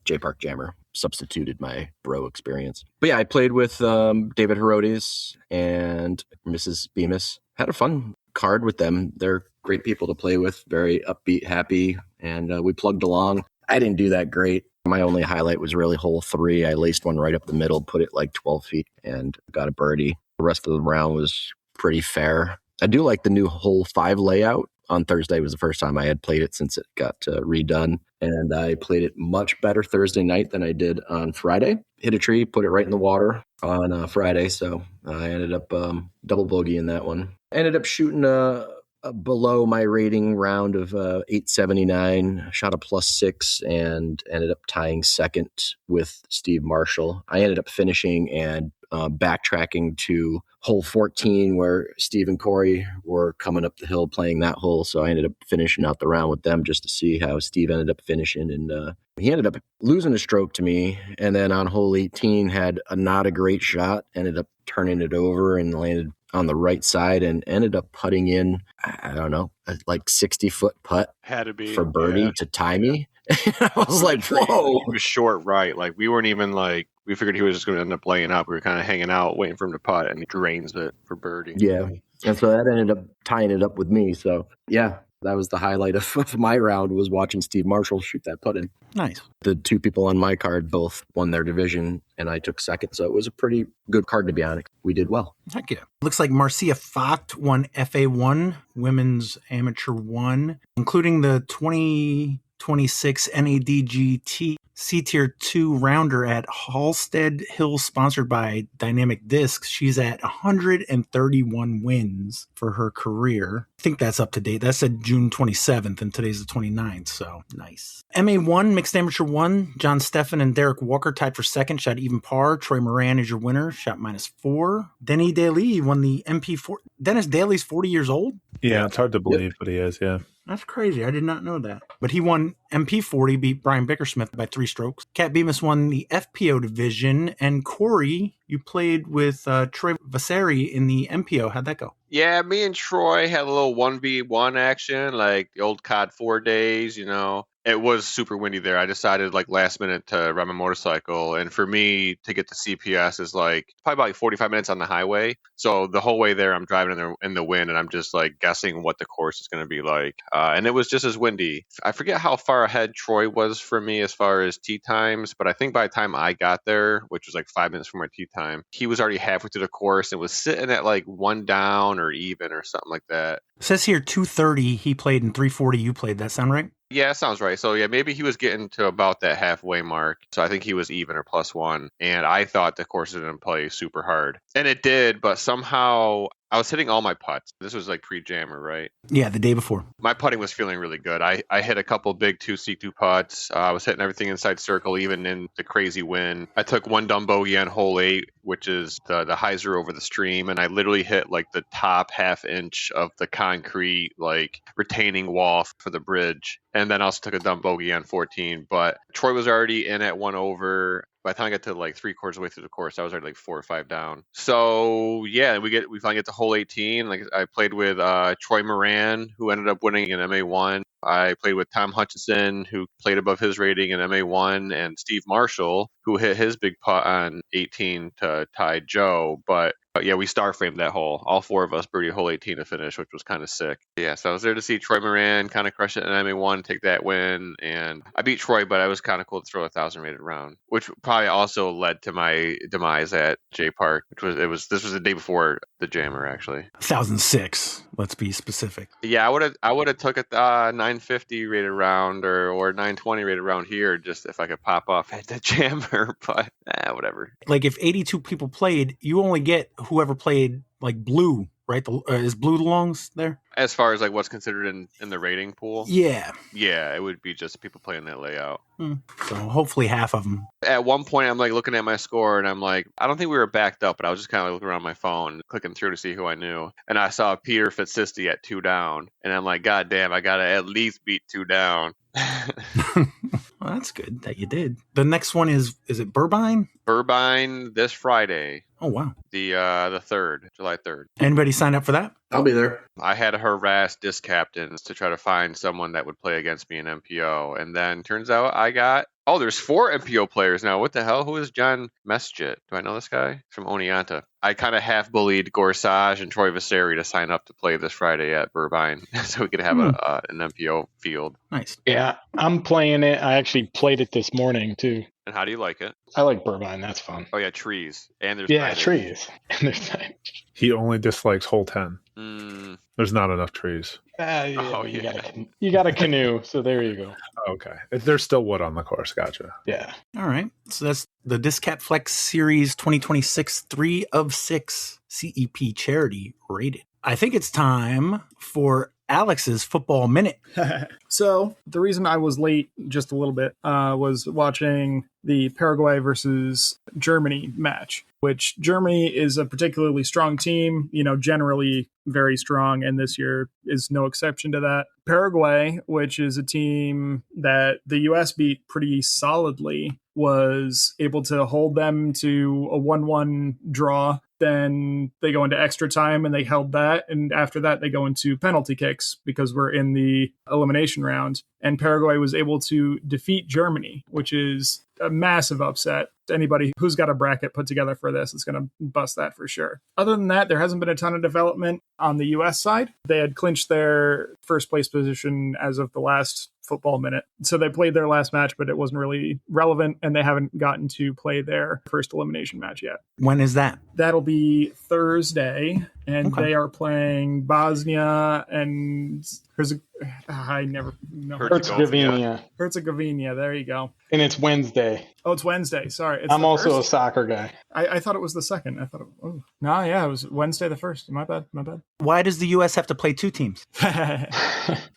J Park Jammer substituted my Bro experience. But yeah, I played with David Herodes and Mrs. Bemis. Had a fun card with them. They're great people to play with, very upbeat, happy, and we plugged along. I didn't do that great. My only highlight was really hole 3. I laced one right up the middle, put it like 12 feet, and got a birdie. The rest of the round was pretty fair. I do like the new hole 5 layout. On Thursday was the first time I had played it since it got redone, and I played it much better Thursday night than I did on Friday hit a tree, put it right in the water on Friday. So I ended up double bogey in that one. Ended up shooting a below my rating round of 879, shot a +6, and ended up tying second with Steve Marshall. I ended up finishing and backtracking to hole 14 where Steve and Corey were coming up the hill playing that hole. So I ended up finishing out the round with them just to see how Steve ended up finishing. And he ended up losing a stroke to me. And then on hole 18 had not a great shot, ended up turning it over and landed on the right side and ended up putting in, I don't know, like 60-foot putt Had to be for birdie to tie me. I was like, whoa. He was short right. Like, we weren't even like, we figured he was just going to end up laying up. We were kind of hanging out, waiting for him to putt, and he drains it for birdie. Yeah. And so that ended up tying it up with me. So, yeah, that was the highlight of my round, was watching Steve Marshall shoot that putt in. Nice. The two people on my card both won their division, and I took second. So it was a pretty good card, to be honest. We did well. Heck yeah. Looks like Marcia Focht won FA1, Women's Amateur 1, including the 2026 NADGT C-Tier 2 rounder at Halstead Hill, sponsored by Dynamic Discs. She's at 131 wins for her career. I think that's up to date. That said June 27th, and today's the 29th, so nice. MA1, Mixed Amateur 1, John Steffen and Derek Walker tied for second, shot even par. Troy Moran is your winner, shot -4. Denny Daly won the MP4. Dennis Daly's 40 years old? Yeah, it's hard to believe, but he is, yeah. That's crazy. I did not know that. But he won MP40, beat Brian Bickersmith by 3 strokes. Kat Bemis won the FPO division. And Corey, you played with Troy Vasari in the MPO. How'd that go? Yeah, me and Troy had a little 1v1 action, like the old COD 4 days, you know. It was super windy there. I decided like last minute to ride my motorcycle. And for me to get to CPS is like probably about 45 minutes on the highway. So the whole way there, I'm driving in the wind, and I'm just like guessing what the course is going to be like. And it was just as windy. I forget how far ahead Troy was for me as far as tee times, but I think by the time I got there, which was like 5 minutes from my tee time, he was already halfway through the course and was sitting at like 1 down or even or something like that. It says here 230 he played and 340 you played. That sound right? Yeah, that sounds right. So yeah, maybe he was getting to about that halfway mark. So I think he was even or +1. And I thought the course didn't play super hard. And it did, but somehow I was hitting all my putts. This was like pre-jammer, right? Yeah, the day before. My putting was feeling really good. I hit a couple big 2C2 putts. I was hitting everything inside circle, even in the crazy wind. I took 1 dumb bogey on hole 8, which is the hyzer over the stream. And I literally hit like the top ½ inch of the concrete, like retaining wall for the bridge. And then I also took a dumb bogey on 14. But Troy was already in at 1 over. By the time I got to like 3/4 of the way through the course, I was already like 4 or 5 down. So yeah, we finally get to hole 18. Like I played with Troy Moran, who ended up winning in MA1. I played with Tom Hutchinson, who played above his rating in MA1, and Steve Marshall, who hit his big putt on 18 to tie Joe. But yeah, we star framed that hole. All 4 of us birdied hole 18 to finish, which was kind of sick. Yeah, so I was there to see Troy Moran kind of crush it in MA1, take that win. And I beat Troy, but I was kind of cool to throw a 1,000 rated round, which probably also led to my demise at J Park, this was the day before the jammer, actually. 1,006. Let's be specific. Yeah, I would have took a 950 rated round or 920 rated round here, just if I could pop off at the jammer, but whatever. Like if 82 people played, you only get whoever played like blue, right? Is blue the longs there? As far as like what's considered in the rating pool? Yeah. Yeah, it would be just people playing that layout. So hopefully half of them. At one point, I'm like looking at my score and I'm like, I don't think we were backed up, but I was just kind of looking around my phone, clicking through to see who I knew. And I saw Peter Fitzsisti at 2 down. And I'm like, God damn, I got to at least beat 2 down. Well, that's good that you did. The next one is it Burbine? Burbine this Friday. Oh, wow. The 3rd, July 3rd. Anybody sign up for that? I'll be there. I had to harass disc captains to try to find someone that would play against me in MPO. And then turns out there's 4 MPO players now. What the hell? Who is John Mesjit? Do I know this guy? From Oneonta. I kind of half bullied Gorsage and Troy Vasari to sign up to play this Friday at Burbine so we could have an MPO field. Nice. Yeah, I'm playing it. I actually played it this morning too. And how do you like it? I like Burbine. That's fun. Oh yeah, trees. And there's trees. And there's He only dislikes hole 10. There's not enough trees. You got a canoe, so there you go. Okay. There's still wood on the course. Gotcha. Yeah. All right. So that's the DisCap Flex Series 2026 3 of 6 CEP Charity rated. I think it's time for Alex's Football Minute. So the reason I was late just a little bit was watching the Paraguay versus Germany match, which Germany is a particularly strong team, generally very strong, and this year is no exception to that. Paraguay, which is a team that the U.S. beat pretty solidly, was able to hold them to a 1-1 draw. Then they go into extra time and they held that. And after that, they go into penalty kicks because we're in the elimination round. And Paraguay was able to defeat Germany, which is a massive upset. Anybody who's got a bracket put together for this is going to bust that for sure. Other than that, there hasn't been a ton of development on the U.S. side. They had clinched their first place position as of the last Football Minute. So they played their last match, but it wasn't really relevant, and they haven't gotten to play their first elimination match yet. When is that? That'll be Thursday, and they are playing Bosnia and Herzegovina. Herzegovina, there you go. And it's Wednesday. Oh, it's Wednesday. Sorry. I'm also a soccer guy. I thought it was the second. It was Wednesday the 1st. My bad. Why does the U.S. have to play two teams?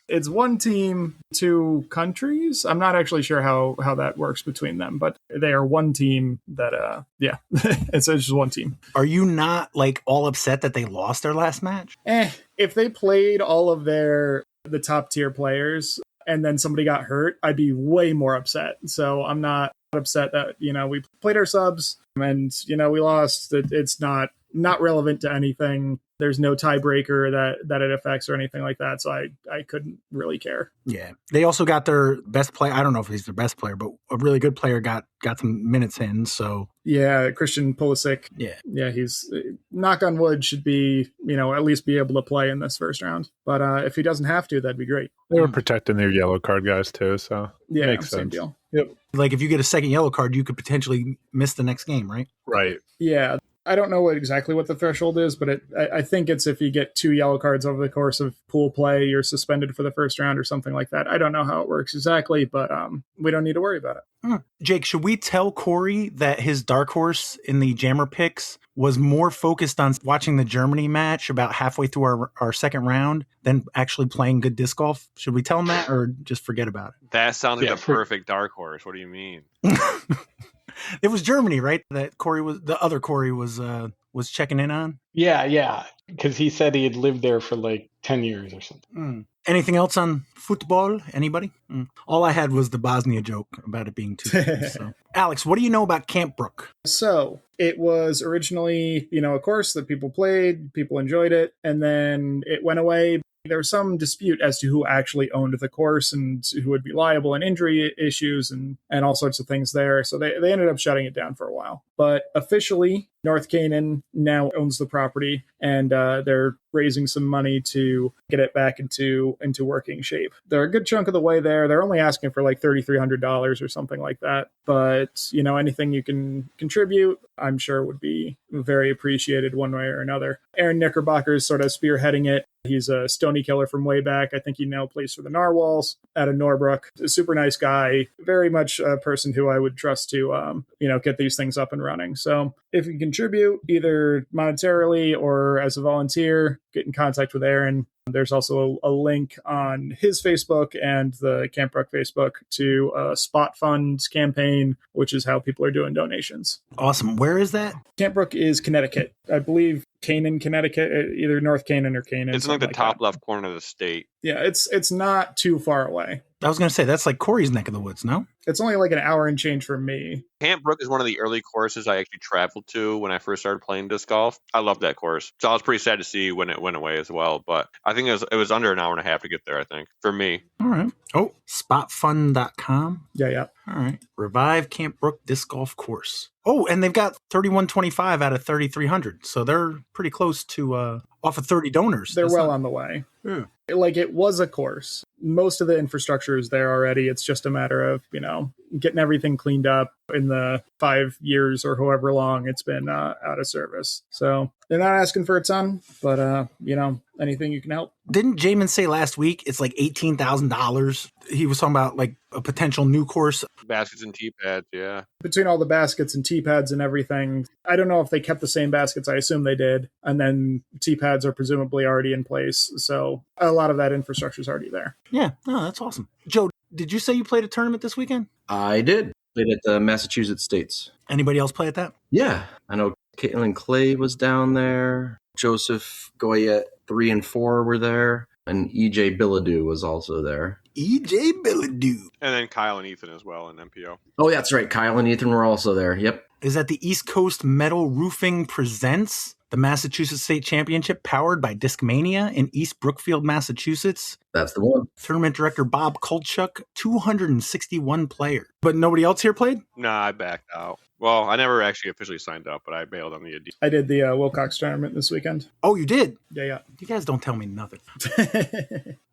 It's one team, two countries. I'm not actually sure how that works between them, but they are one team that, it's just one team. Are you not all upset that they lost their last match? If they played all of the top tier players and then somebody got hurt, I'd be way more upset. So I'm not upset that, we played our subs and, we lost. It's not relevant to anything. There's no tiebreaker that it affects or anything like that. So I couldn't really care. Yeah. They also got their best player. I don't know if he's their best player, but a really good player got some minutes in. So yeah, Christian Pulisic. Yeah. He's, knock on wood, should be, at least be able to play in this first round. But if he doesn't have to, that'd be great. They were protecting their yellow card guys too. So yeah, makes same sense. deal. Yep. If you get a second yellow card, you could potentially miss the next game, right? Right. Yeah. I don't know exactly what the threshold is, but I think it's if you get 2 yellow cards over the course of pool play, you're suspended for the first round or something like that. I don't know how it works exactly, but we don't need to worry about it. Jake, should we tell Corey that his dark horse in the Jammer picks was more focused on watching the Germany match about halfway through our second round than actually playing good disc golf? Should we tell him that or just forget about it? That sounds like a perfect dark horse. What do you mean? It was Germany, right? That the other Corey was checking in on? Yeah. Because he said he had lived there for 10 years or something. Anything else on football? Anybody? All I had was the Bosnia joke about it being 2 teams. So. Alex, what do you know about Camp Brook? So it was originally, a course that people played, people enjoyed it, and then it went away. There was some dispute as to who actually owned the course and who would be liable in injury issues and all sorts of things there. So they ended up shutting it down for a while. But officially, North Canaan now owns the property, and they're raising some money to get it back into working shape. They're a good chunk of the way there. They're only asking for $3,300 or something like that. But, anything you can contribute, I'm sure would be very appreciated one way or another. Aaron Knickerbocker is sort of spearheading it. He's a Stony killer from way back. I think he now plays for the Narwhals out of Norbrook. A super nice guy, very much a person who I would trust to, get these things up and running. So if you contribute either monetarily or as a volunteer, get in contact with Aaron. There's also a link on his Facebook and the Camp Brook Facebook to a spot funds campaign, which is how people are doing donations. Awesome. Where is that? Camp Brook is Connecticut. I believe Canaan, Connecticut, either North Canaan or Canaan. It's the top left corner of the state. Yeah, it's not too far away. I was going to say, that's Corey's neck of the woods, no? It's only an hour and change from me. Camp Brook is one of the early courses I actually traveled to when I first started playing disc golf. I love that course. So I was pretty sad to see when it went away as well. But I think it was under an hour and a half to get there, I think, for me. All right. Oh, spotfun.com. Yeah. All right. Revive Camp Brook Disc Golf Course. Oh, and they've got 3125 out of 3,300. So they're pretty close to off of 30 donors. They're on the way. Yeah. It was a course. Most of the infrastructure is there already. It's just a matter of, getting everything cleaned up in the 5 years or however long it's been out of service. So they're not asking for a ton, but anything you can help. Didn't Jamin say last week it's like $18,000? He was talking about like a potential new course. Baskets and tee pads, yeah. Between all the baskets and tee pads and everything, I don't know if they kept the same baskets. I assume they did. And then tee pads are presumably already in place. So a lot of that infrastructure is already there. Yeah, that's awesome. Joe, did you say you played a tournament this weekend? I did. Played at the Massachusetts States. Anybody else play at that? Yeah. I know Caitlin Clay was down there. Joseph Goyette 3 and 4 were there. And EJ Billadu was also there. EJ Billadu. And then Kyle and Ethan as well in MPO. Oh, that's right. Kyle and Ethan were also there. Yep. Is that the East Coast Metal Roofing presents the Massachusetts State Championship powered by Discmania in East Brookfield, Massachusetts? That's the one. Tournament director Bob Kolchuk, 261 player. But nobody else here played? Nah, I backed out. Well, I never actually officially signed up, but I bailed on the ID. I did the Wilcox tournament this weekend. Oh, you did? Yeah. You guys don't tell me nothing.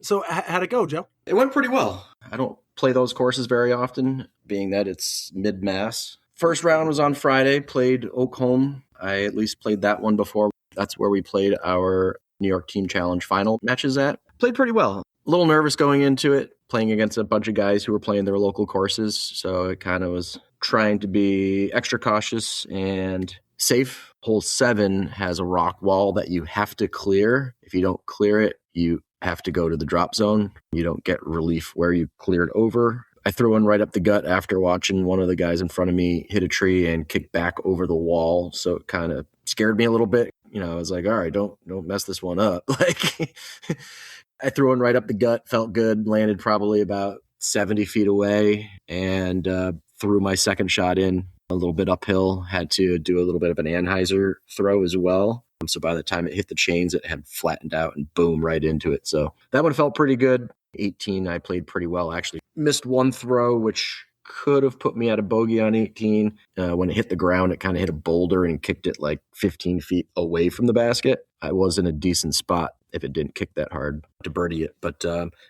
So how'd it go, Joe? It went pretty well. I don't play those courses very often, being that it's mid-mass. First round was on Friday, played Oakhome. I at least played that one before. That's where we played our New York Team Challenge final matches at. Played pretty well. A little nervous going into it, playing against a bunch of guys who were playing their local courses. So it kind of was trying to be extra cautious and safe. Hole 7 has a rock wall that you have to clear. If you don't clear it, you have to go to the drop zone. You don't get relief where you cleared over. I threw one right up the gut after watching one of the guys in front of me hit a tree and kick back over the wall. So it kind of scared me a little bit. I was like, all right, don't mess this one up. Like, I threw one right up the gut, felt good, landed probably about 70 feet away, and threw my second shot in a little bit uphill. Had to do a little bit of an Anheuser throw as well. So by the time it hit the chains, it had flattened out and boom, right into it. So that one felt pretty good. 18, I played pretty well, actually. Missed one throw, which could have put me at a bogey on 18. When it hit the ground, it kind of hit a boulder and kicked it like 15 feet away from the basket. I was in a decent spot if it didn't kick that hard to birdie it, but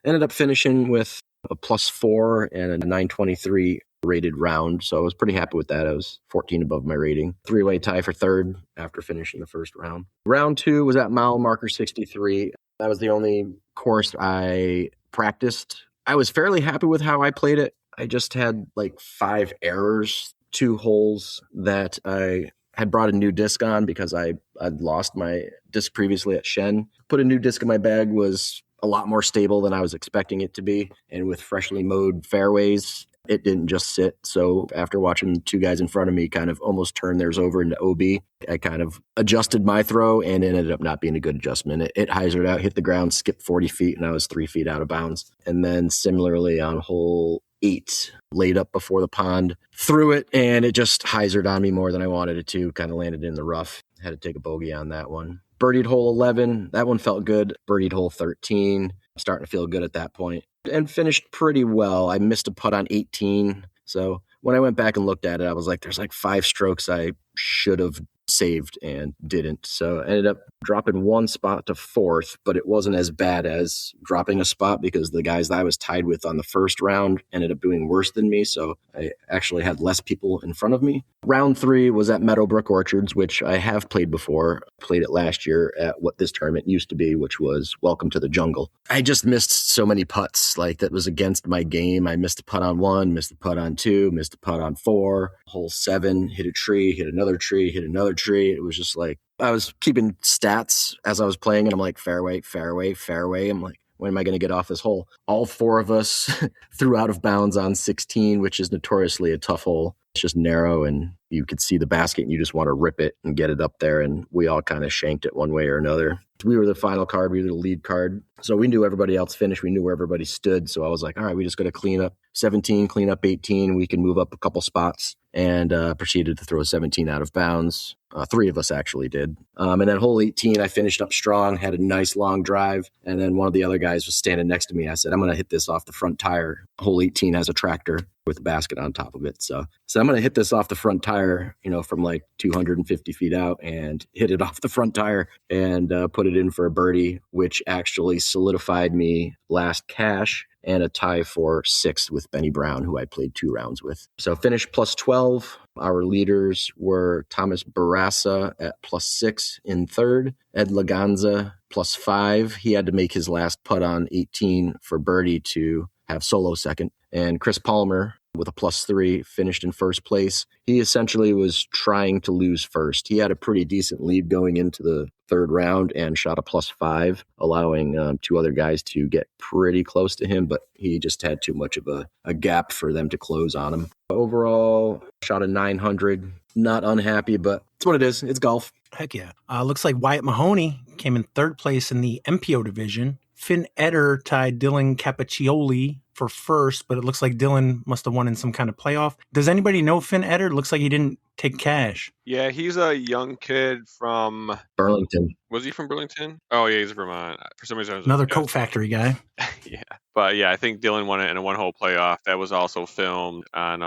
ended up finishing with a +4 and a 923 rated round. So I was pretty happy with that. I was 14 above my rating. 3-way tie for third after finishing the first round. Round 2 was at mile marker 63. That was the only course I practiced. I was fairly happy with how I played it. I just had like 5 errors, 2 holes that I had brought a new disc on because I'd lost my disc previously at Shen. Put a new disc in my bag was a lot more stable than I was expecting it to be. And with freshly mowed fairways, it didn't just sit. So after watching the 2 guys in front of me kind of almost turn theirs over into OB, I kind of adjusted my throw and it ended up not being a good adjustment. It hyzered out, hit the ground, skipped 40 feet, and I was 3 feet out of bounds. And then similarly on hole 8, laid up before the pond, threw it, and it just hyzered on me more than I wanted it to, kind of landed in the rough. Had to take a bogey on that one. Birdied hole 11, that one felt good. Birdied hole 13, starting to feel good at that point. And finished pretty well. I missed a putt on 18. So when I went back and looked at it, I was like, there's like 5 strokes I should have saved and didn't. So I ended up dropping 1 spot to 4th, but it wasn't as bad as dropping a spot because the guys that I was tied with on the first round ended up doing worse than me. So I actually had less people in front of me. Round 3 was at Meadowbrook Orchards, which I have played before. Played it last year at what this tournament used to be, which was Welcome to the Jungle. I just missed so many putts. Like, that was against my game. I missed a putt on 1, missed a putt on 2, missed a putt on 4. Hole 7, hit a tree, hit another tree, hit another tree. It was just like, I was keeping stats as I was playing, and I'm like, fairway, fairway, fairway. I'm like, when am I going to get off this hole? All 4 of us threw out of bounds on 16, which is notoriously a tough hole. It's just narrow, and you could see the basket, and you just want to rip it and get it up there. And we all kind of shanked it one way or another. We were the final card. We were the lead card. So we knew everybody else finished. We knew where everybody stood. So I was like, all right, we just got to clean up 17, clean up 18. We can move up a couple spots, and proceeded to throw 17 out of bounds. Three of us actually did. And then hole 18, I finished up strong, had a nice long drive. And then one of the other guys was standing next to me. I said, I'm going to hit this off the front tire. Hole 18 has a tractor with a basket on top of it. So I'm going to hit this off the front tire, from like 250 feet out, and hit it off the front tire and put it in for a birdie, which actually solidified me last cash and a tie for sixth with Benny Brown, who I played 2 rounds with. So finished plus 12. Our leaders were Thomas Barassa at plus 6 in third, Ed Laganza plus 5. He had to make his last putt on 18 for birdie to have solo second. And Chris Palmer with a plus 3 finished in first place. He essentially was trying to lose first. He had a pretty decent lead going into the third round and shot a plus 5, allowing 2 other guys to get pretty close to him, but he just had too much of a gap for them to close on him. Overall, shot a 900. Not unhappy, but it's what it is. It's golf. Heck yeah. Looks like Wyatt Mahoney came in third place in the MPO division. Finn Eder tied Dylan Capaccioli for first, but it looks like Dylan must have won in some kind of playoff. Does anybody know Finn Eder? Looks like he didn't take cash. Yeah, he's a young kid from Burlington. Was he from Burlington? Oh, yeah, he's from Vermont. For some reason, I was Another Coat Factory guy. Yeah. But yeah, I think Dylan won it in a one-hole playoff. That was also filmed on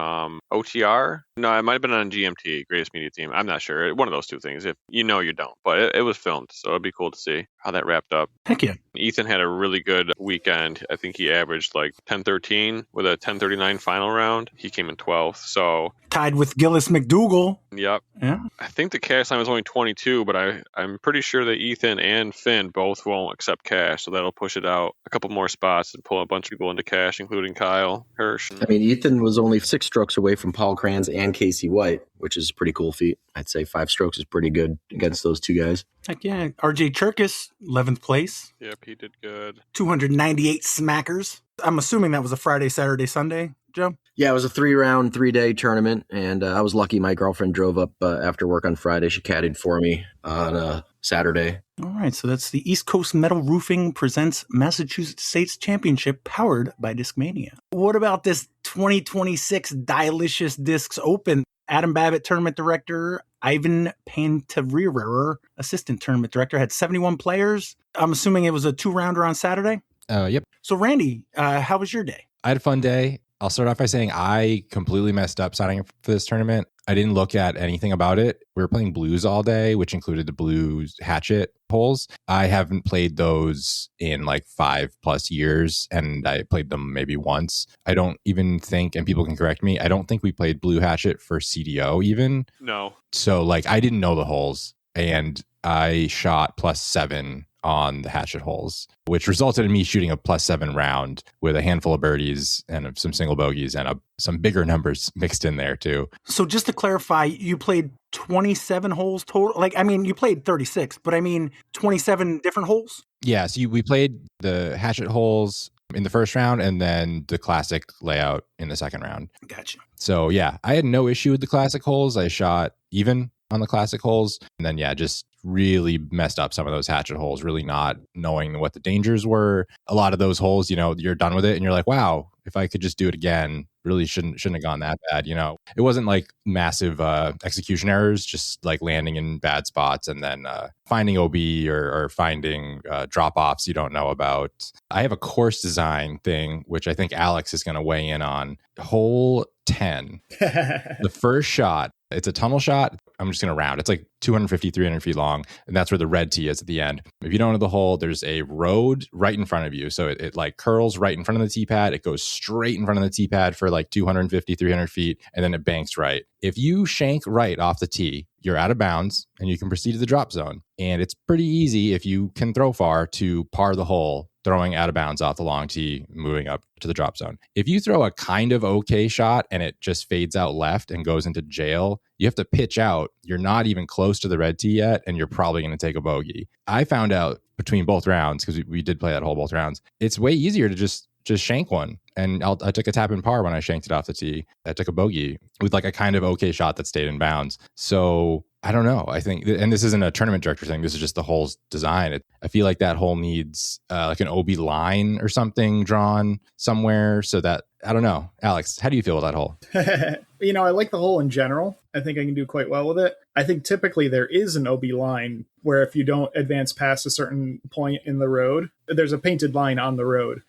OTR. No, it might have been on GMT, Greatest Media Team. I'm not sure. One of those two things. If you know, you don't. But it was filmed, so it'd be cool to see how that wrapped up. Heck yeah. Ethan had a really good weekend. I think he averaged like 10-13 with a 10-39 final round. He came in 12th, so... Tied with Gillis McDougall. Yep. Yeah. I think the cash line was only 22, but I'm pretty sure that Ethan and Finn both won't accept cash, so that'll push it out a couple more spots and pull a bunch of people into cash, including Kyle Hirsch. I mean, Ethan was only 6 strokes away from Paul Kranz and Casey White, which is a pretty cool feat. I'd say 5 strokes is pretty good against those 2 guys. Heck yeah. RJ Cherkis, 11th place. Yep, he did good. 298 smackers. I'm assuming that was a Friday, Saturday, Sunday, Joe? Yeah, it was a 3-round, 3-day tournament, and I was lucky my girlfriend drove up after work on Friday. She caddied for me on Saturday. All right, so that's the East Coast Metal Roofing presents Massachusetts States Championship powered by Discmania. What about this 2026 Dyelicious Discs Open? Adam Babbitt, tournament director, Ivan Pantarerer, assistant tournament director, had 71 players. I'm assuming it was a 2-rounder on Saturday? Yep. So Randy, how was your day? I had a fun day. I'll start off by saying I completely messed up signing up for this tournament. I didn't look at anything about it. We were playing blues all day, which included the blues hatchet holes. I haven't played those in like 5+ years, and I played them maybe once. I don't even think, and people can correct me, I don't think we played blue hatchet for CDO even. No. So like I didn't know the holes, and I shot +7 on the hatchet holes, which resulted in me shooting a +7 round with a handful of birdies and some single bogeys and some bigger numbers mixed in there too. So just to clarify, you played 27 holes total? Like, I mean, you played 36, but I mean 27 different holes? Yeah, so we played the hatchet holes in the first round and then the classic layout in the second round. Gotcha. So yeah, I had no issue with the classic holes. I shot even on the classic holes. And then, yeah, just really messed up some of those hatchet holes, really not knowing what the dangers were. A lot of those holes, you're done with it and you're like, wow, if I could just do it again, really shouldn't have gone that bad. It wasn't like massive execution errors, just like landing in bad spots and then finding OB or finding drop-offs you don't know about. I have a course design thing, which I think Alex is going to weigh in on. Hole 10, the first shot, it's a tunnel shot. I'm just going to round. It's like 250, 300 feet long. And that's where the red tee is at the end. If you don't know the hole, there's a road right in front of you. So it like curls right in front of the tee pad. It goes straight in front of the tee pad for like 250, 300 feet. And then it banks right. If you shank right off the tee, you're out of bounds and you can proceed to the drop zone. And it's pretty easy if you can throw far to par the hole, throwing out of bounds off the long tee, moving up to the drop zone. If you throw a kind of okay shot and it just fades out left and goes into jail, you have to pitch out. You're not even close to the red tee yet, and you're probably going to take a bogey. I found out between both rounds, because we did play that hole both rounds, it's way easier to just shank one. And I took a tap in par when I shanked it off the tee. I took a bogey with like a kind of okay shot that stayed in bounds. So I don't know. I think, and this isn't a tournament director thing, this is just the hole's design. I feel like that hole needs like an OB line or something drawn somewhere so that, I don't know. Alex, how do you feel with that hole? I like the hole in general. I think I can do quite well with it. I think typically there is an OB line where if you don't advance past a certain point in the road, there's a painted line on the road.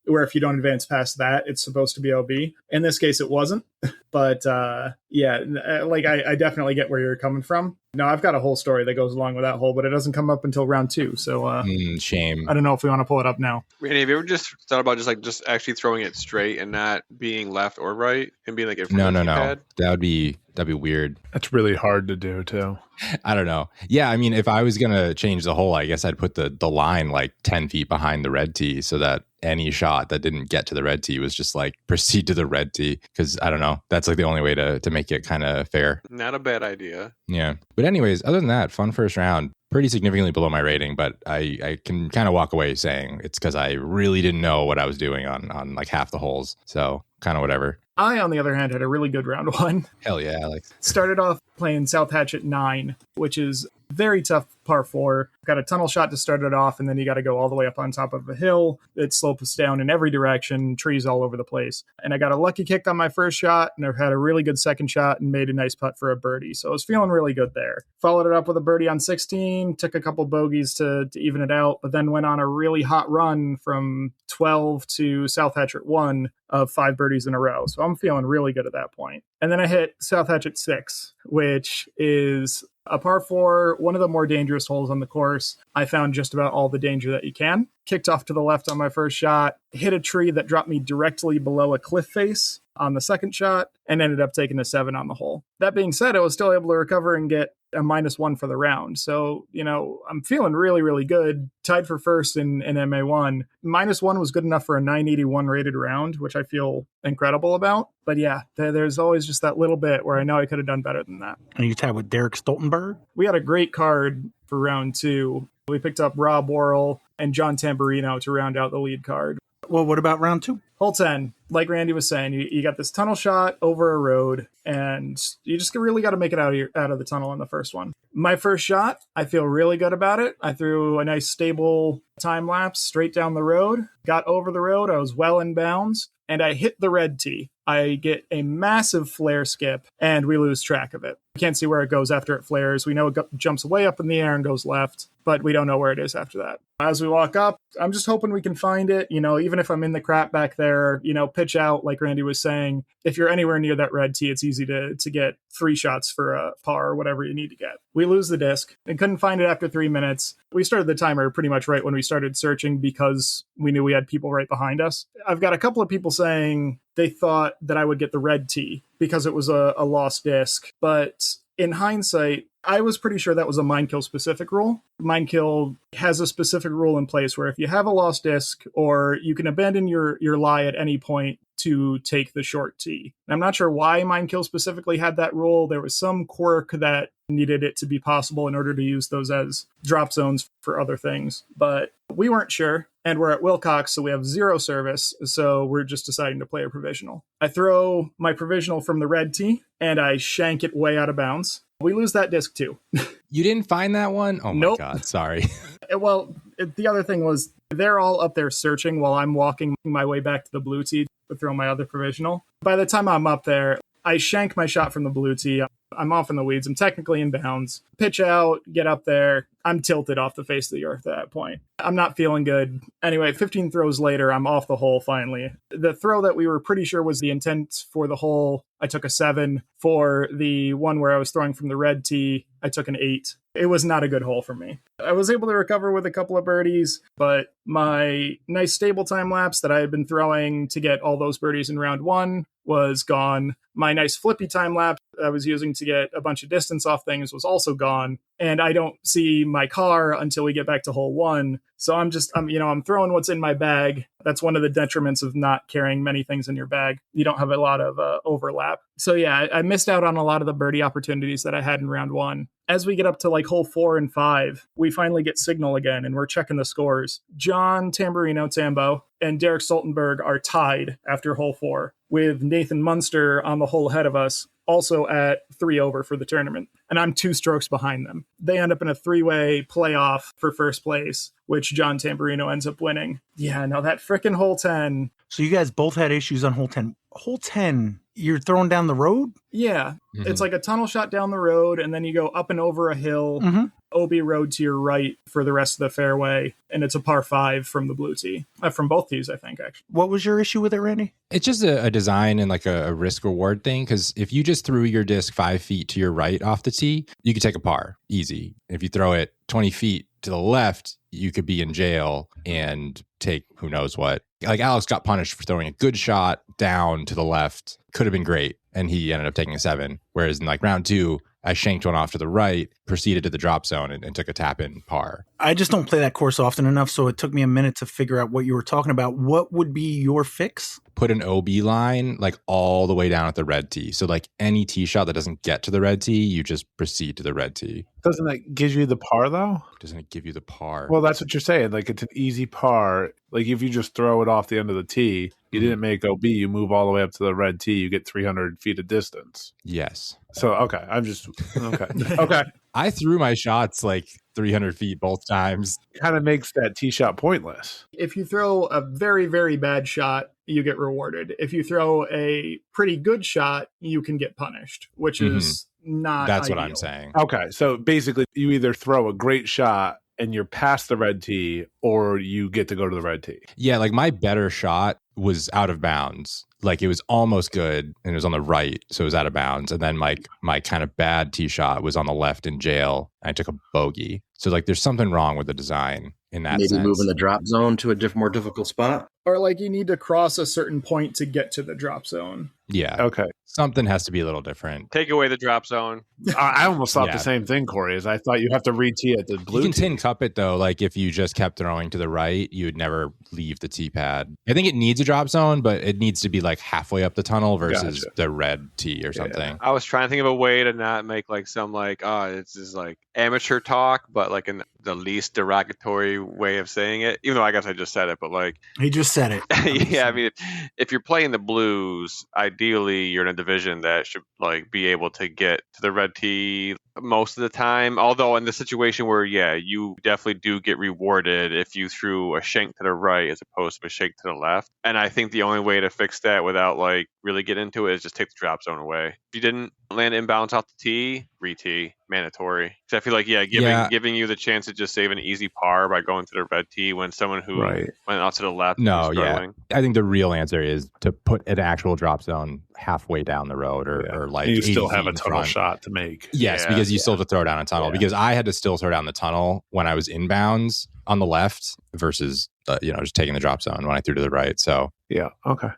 Where if you don't advance past that, it's supposed to be OB. In this case, it wasn't. But I definitely get where you're coming from. No, I've got a whole story that goes along with that hole, but it doesn't come up until round 2. So shame. I don't know if we want to pull it up now. Randy, have you ever just thought about just actually throwing it straight and not being left or right and being like in front of the keypad? That'd be weird. That's really hard to do too. I don't know. Yeah, I mean, if I was gonna change the hole, I guess I'd put the line like 10 feet behind the red tee so that any shot that didn't get to the red tee was just like proceed to the red tee. Because I don't know, that's like the only way to make it kind of fair. Not a bad idea. Yeah. But anyways, other than that, fun first round. Pretty significantly below my rating, but I can kind of walk away saying it's because I really didn't know what I was doing on like half the holes. So kind of whatever. I, on the other hand, had a really good round 1. Hell yeah, Alex. Started off playing South Hatchet 9, which is very tough par 4. Got a tunnel shot to start it off, and then you got to go all the way up on top of a hill. It slopes down in every direction, trees all over the place. And I got a lucky kick on my first shot, and I've had a really good second shot and made a nice putt for a birdie. So I was feeling really good there. Followed it up with a birdie on 16, took a couple bogeys to even it out, but then went on a really hot run from 12 to South Hatchet 1 of 5 birdies in a row. So I'm feeling really good at that point. And then I hit South Hatchet 6, which is a par 4, one of the more dangerous holes on the course. I found just about all the danger that you can. Kicked off to the left on my first shot, hit a tree that dropped me directly below a cliff face on the second shot, and ended up taking a 7 on the hole. That being said, I was still able to recover and get a -1 for the round. So, I'm feeling really, really good. Tied for first in MA1. -1 was good enough for a 981 rated round, which I feel incredible about. But yeah, there's always just that little bit where I know I could have done better than that. And you tied with Derek Stoltenberg? We had a great card for round 2. We picked up Rob Worrell and John Tamburino to round out the lead card. Well, what about round 2? Hole 10, like Randy was saying, you got this tunnel shot over a road, and you just really got to make it out of the tunnel in the first one. My first shot, I feel really good about it. I threw a nice stable time lapse straight down the road, got over the road, I was well in bounds, and I hit the red tee. I get a massive flare skip, and we lose track of it. We can't see where it goes after it flares. We know it jumps way up in the air and goes left, but we don't know where it is after that. As we walk up, I'm just hoping we can find it. Even if I'm in the crap back there, pitch out, like Randy was saying. If you're anywhere near that red tee, it's easy to get 3 shots for a par or whatever you need to get. We lose the disc and couldn't find it after 3 minutes. We started the timer pretty much right when we started searching because we knew we had people right behind us. I've got a couple of people saying they thought that I would get the red tee because it was a lost disc. But in hindsight, I was pretty sure that was a Mindkill specific rule. Mindkill has a specific rule in place where if you have a lost disc, or you can abandon your lie at any point to take the short tee. And I'm not sure why Mindkill specifically had that rule. There was some quirk that needed it to be possible in order to use those as drop zones for other things. But we weren't sure, and we're at Wilcox, so we have 0 service, so we're just deciding to play a provisional. I throw my provisional from the red tee, and I shank it way out of bounds. We lose that disc too. You didn't find that one? Oh my Nope. God, sorry. Well, the other thing was they're all up there searching while I'm walking my way back to the blue tee to throw my other provisional. By the time I'm up there, I shank my shot from the blue tee. I'm off in the weeds. I'm technically in bounds. Pitch out, get up there. I'm tilted off the face of the earth at that point. I'm not feeling good. Anyway, 15 throws later, I'm off the hole finally. The throw that we were pretty sure was the intent for the hole, I took a 7. For the one where I was throwing from the red tee, I took an 8. It was not a good hole for me. I was able to recover with a couple of birdies, but my nice stable time lapse that I had been throwing to get all those birdies in round 1 was gone. My nice flippy time lapse I was using to get a bunch of distance off things was also gone. And I don't see my car until we get back to hole 1. So I'm throwing what's in my bag. That's one of the detriments of not carrying many things in your bag. You don't have a lot of overlap. So yeah, I missed out on a lot of the birdie opportunities that I had in round 1. As we get up to like hole 4 and 5, we finally get signal again and we're checking the scores. John Tamburino Tambo and Derek Stoltenberg are tied after hole 4, with Nathan Munster on the hole ahead of us, also at 3 over for the tournament. And I'm 2 strokes behind them. They end up in a 3-way playoff for first place, which John Tamburino ends up winning. Yeah, no, that frickin' hole 10 So you guys both had issues on hole 10. Hole 10, you're throwing down the road? Yeah. Mhm. It's like a tunnel shot down the road, and then you go up and over a hill, Mm-hmm. OB road to your right for the rest of the fairway, and it's a par 5 from the blue tee. From both tees, I think, actually. What was your issue with it, Randy? It's just a design and like a risk reward thing. Because if you just threw your disc 5 feet to your right off the tee, you could take a par easy. If you throw it 20 feet to the left, you could be in jail and take who knows what. Like Alex got punished for throwing a good shot down to the left. Could have been great. And he ended up taking a 7. Whereas in like round 2, I shanked one off to the right, proceeded to the drop zone, and took a tap in par. I just don't play that course often enough, so it took me a minute to figure out what you were talking about. What would be your fix? Put an OB line like all the way down at the red tee. So like any tee shot that doesn't get to the red tee, you just proceed to the red tee. Doesn't that give you the par though? Doesn't it give you the par? Well, that's what you're saying. Like it's an easy par. Like if you just throw it off the end of the tee, you didn't make OB, you move all the way up to the red tee, you get 300 feet of distance. Yes. So, okay. I'm just, okay. Okay. I threw my shots like 300 feet both times. Kind of makes that tee shot pointless. If you throw a very, very bad shot, you get rewarded. If you throw a pretty good shot, you can get punished, which is not That's what ideal. I'm saying. Okay. So basically, you either throw a great shot and you're past the red tee, or you get to go to the red tee. Yeah, like my better shot was out of bounds. Like it was almost good and it was on the right, so it was out of bounds. And then like my kind of bad tee shot was on the left in jail. I took a bogey. So like there's something wrong with the design in that Maybe sense. moving the drop zone to a more difficult spot. Or like you need to cross a certain point to get to the drop zone. Yeah. Okay. Something has to be a little different. Take away the drop zone. I almost thought Yeah. the same thing, Corey, is I thought you have to re-tee at the blue You can tee. tin cup it though. Like if you just kept throwing to the right, you would never leave the tee pad. I think it needs a drop zone, but it needs to be like halfway up the tunnel versus Gotcha. the red tee or something. I was trying to think of a way to not make like some like, oh, it's just like amateur talk, but like in the least derogatory way of saying it. Even though I guess I just said it, but like, He just said it. yeah, I mean, if you're playing the blues, ideally you're in a division that should like be able to get to the red tee most of the time. Although in the situation where, yeah, you definitely do get rewarded if you threw a shank to the right as opposed to a shank to the left. And I think the only way to fix that without like really get into it is just take the drop zone away. If you didn't land inbounds off the tee, re-tee, mandatory. Because I feel like, giving you the chance to just save an easy par by going to the red tee when someone who Right. went off to the left No, is yeah. struggling. I think the real answer is to put an actual drop zone halfway down the road or like And you 80 still have feet a in tunnel front. shot to make. Yes, Yeah. because you still have to throw down a tunnel. Yeah. Because I had to still throw down the tunnel when I was inbounds on the left versus just taking the drop zone when I threw to the right. So Yeah. Okay.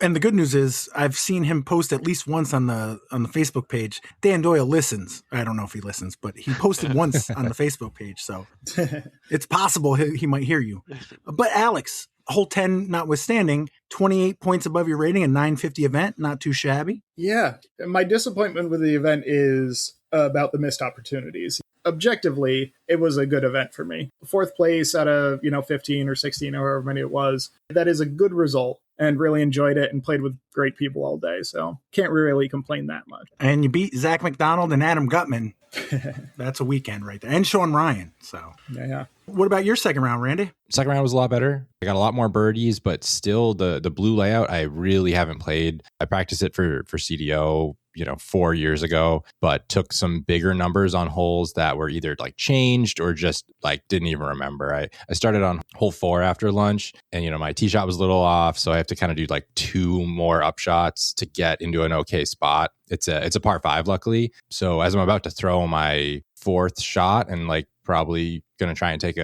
And the good news is I've seen him post at least once on the Facebook page. Dan Doyle listens. I don't know if he listens, but he posted once on the Facebook page. So it's possible he might hear you. But Alex, hole 10 notwithstanding, 28 points above your rating, a 950 event, not too shabby. Yeah. My disappointment with the event is about the missed opportunities. Objectively, it was a good event for me. 4th place out of, 15 or 16 or however many it was. That is a good result, and really enjoyed it and played with great people all day. So can't really complain that much. And you beat Zach McDonald and Adam Gutman. That's a weekend right there. And Sean Ryan. So Yeah. what about your second round, Randy? second round was a lot better. I got a lot more birdies, but still the blue layout I really haven't played. I practiced it for CDO 4 years ago, but took some bigger numbers on holes that were either like changed or just like didn't even remember. I started on hole 4 after lunch, and my tee shot was a little off, so I have to kind of do like 2 more up shots to get into an okay spot. It's a par 5, luckily. So as I'm about to throw my 4th shot and like probably gonna try and take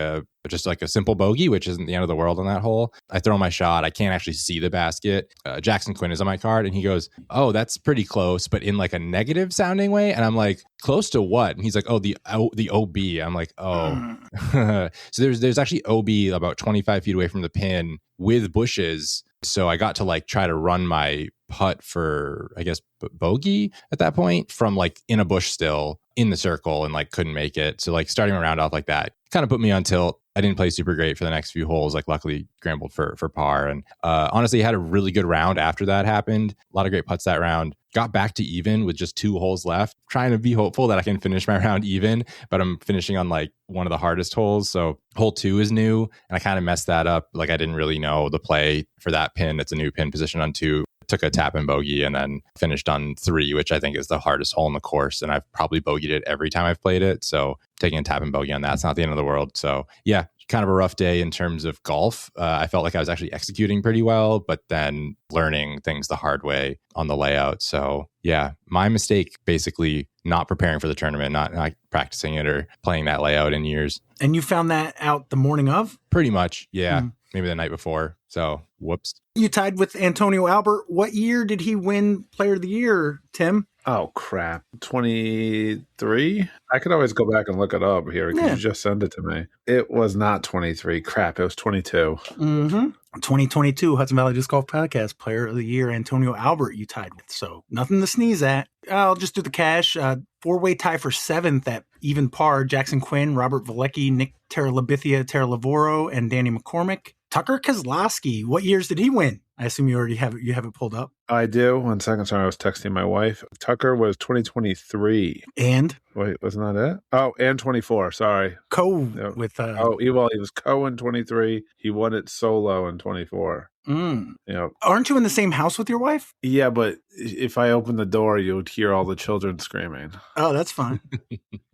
just like a simple bogey, which isn't the end of the world on that hole, I throw my shot. I can't actually see the basket. Jackson Quinn is on my card, and he goes, "Oh, that's pretty close," but in like a negative sounding way. And I'm like, "Close to what?" And he's like, "Oh, the OB." I'm like, "Oh." So there's actually OB about 25 feet away from the pin with bushes. So I got to like try to run my putt for, I guess, bogey at that point from like in a bush still in the circle and like couldn't make it. So like starting a round off like that kind of put me on tilt. I didn't play super great for the next few holes, like luckily scrambled for par. And honestly, had a really good round after that happened. A lot of great putts that round. Got back to even with just 2 holes left. Trying to be hopeful that I can finish my round even, but I'm finishing on like one of the hardest holes. So hole 2 is new, and I kind of messed that up. Like I didn't really know the play for that pin. It's a new pin position on 2. Took a tap and bogey and then finished on 3, which I think is the hardest hole in the course. And I've probably bogeyed it every time I've played it. So taking a tap and bogey on that's not the end of the world. So yeah, kind of a rough day in terms of golf. I felt like I was actually executing pretty well, but then learning things the hard way on the layout. So yeah, my mistake, basically not preparing for the tournament, not practicing it or playing that layout in years. And you found that out the morning of? Pretty much, yeah. Maybe the night before. So whoops. You tied with Antonio Albert. What year did he win Player of the Year, Tim? Oh, crap. 23? I could always go back and look it up here because you just sent it to me. It was not 23. Crap, it was 22. 2022 Hudson Valley Disc Golf Podcast Player of the Year, Antonio Albert, you tied with. So nothing to sneeze at. I'll just do the cash. 4-way tie for 7th at even par. Jackson Quinn, Robert Valecki, Nick Terralabithia, Terralavoro, and Danny McCormick. Tucker Kozlowski, what years did he win? I assume you already have it pulled up. I do. 1 second. Sorry, I was texting my wife. Tucker was 2023. And? Wait, wasn't that it? Oh, and 24. Sorry. With... he was co in 23. He won it solo in 24. Yeah. Aren't you in the same house with your wife? Yeah, but if I open the door, you would hear all the children screaming. Oh, that's fine.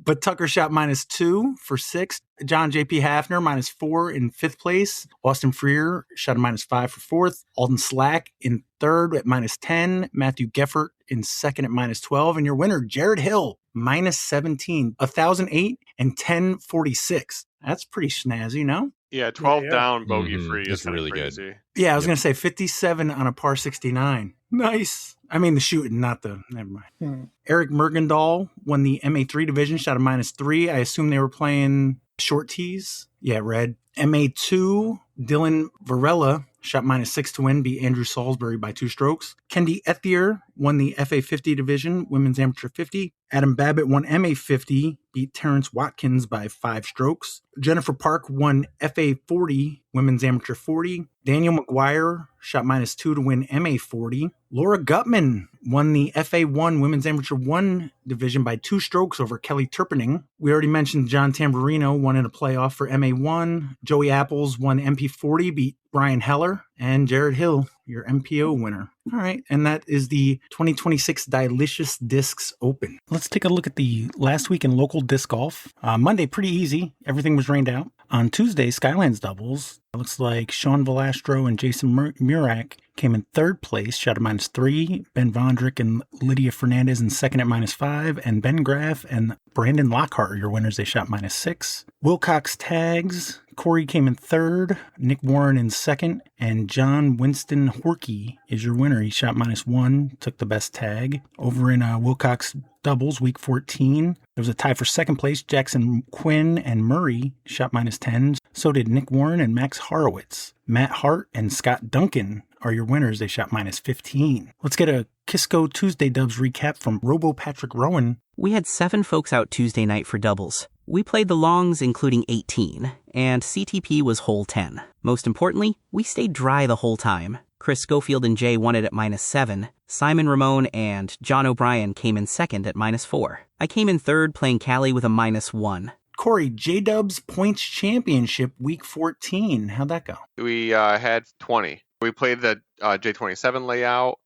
But Tucker shot -2 for 6th. John J.P. Hafner -4 in 5th place. Austin Freer shot a -5 for 4th. Alden Slack in 3rd at -10. Matthew Geffert in 2nd at -12. And your winner, Jared Hill, -17, 1,008 and 1046. That's pretty snazzy, no? Yeah, 12 down, bogey free. It's really crazy. good. Yeah, I was going to say 57 on a par 69. Nice. I mean, the shooting, not the... Never mind. Eric Mergendahl won the MA3 division, shot a -3. I assume they were playing short tees. Yeah, red. MA2, Dylan Varela shot -6 to win, beat Andrew Salisbury by 2 strokes. Kendi Ethier won the FA50 division, women's amateur 50. Adam Babbitt won MA50, beat Terrence Watkins by 5 strokes. Jennifer Park won FA40, women's amateur 40. Daniel McGuire shot -2 to win MA40. Laura Gutman won the FA1 women's amateur 1 division by 2 strokes over Kelly Turpening. We already mentioned John Tamburino won in a playoff for MA1. Joey Apples won MP40, beat Brian Heller. And Jared Hill, your MPO winner. All right, and that is the 2026 Dyelicious Discs Open. Let's take a look at the last week in local disc golf. Monday, pretty easy. Everything was rained out. On Tuesday, Skylands doubles. It looks like Sean Velastro and Jason Murak came in 3rd place, shot a -3. Ben Vondrick and Lydia Fernandez in 2nd at -5. And Ben Graff and Brandon Lockhart are your winners. They shot -6. Wilcox tags. Corey came in 3rd, Nick Warren in 2nd, and John Winston Horkey is your winner. He shot -1, took the best tag. Over in Wilcox doubles, week 14, there was a tie for 2nd place. Jackson Quinn and Murray shot -10. So did Nick Warren and Max Horowitz. Matt Hart and Scott Duncan are your winners. They shot -15. Let's get a Kisco Tuesday Dubs recap from Robo Patrick Rowan. We had 7 folks out Tuesday night for doubles. We played the longs, including 18, and CTP was hole 10. Most importantly, we stayed dry the whole time. Chris Schofield and Jay won it at -7. Simon Ramon and John O'Brien came in 2nd at -4. I came in 3rd playing Cali with a -1. Corey, J-Dubs Points Championship, week 14. How'd that go? We had 20. We played the J27 layout.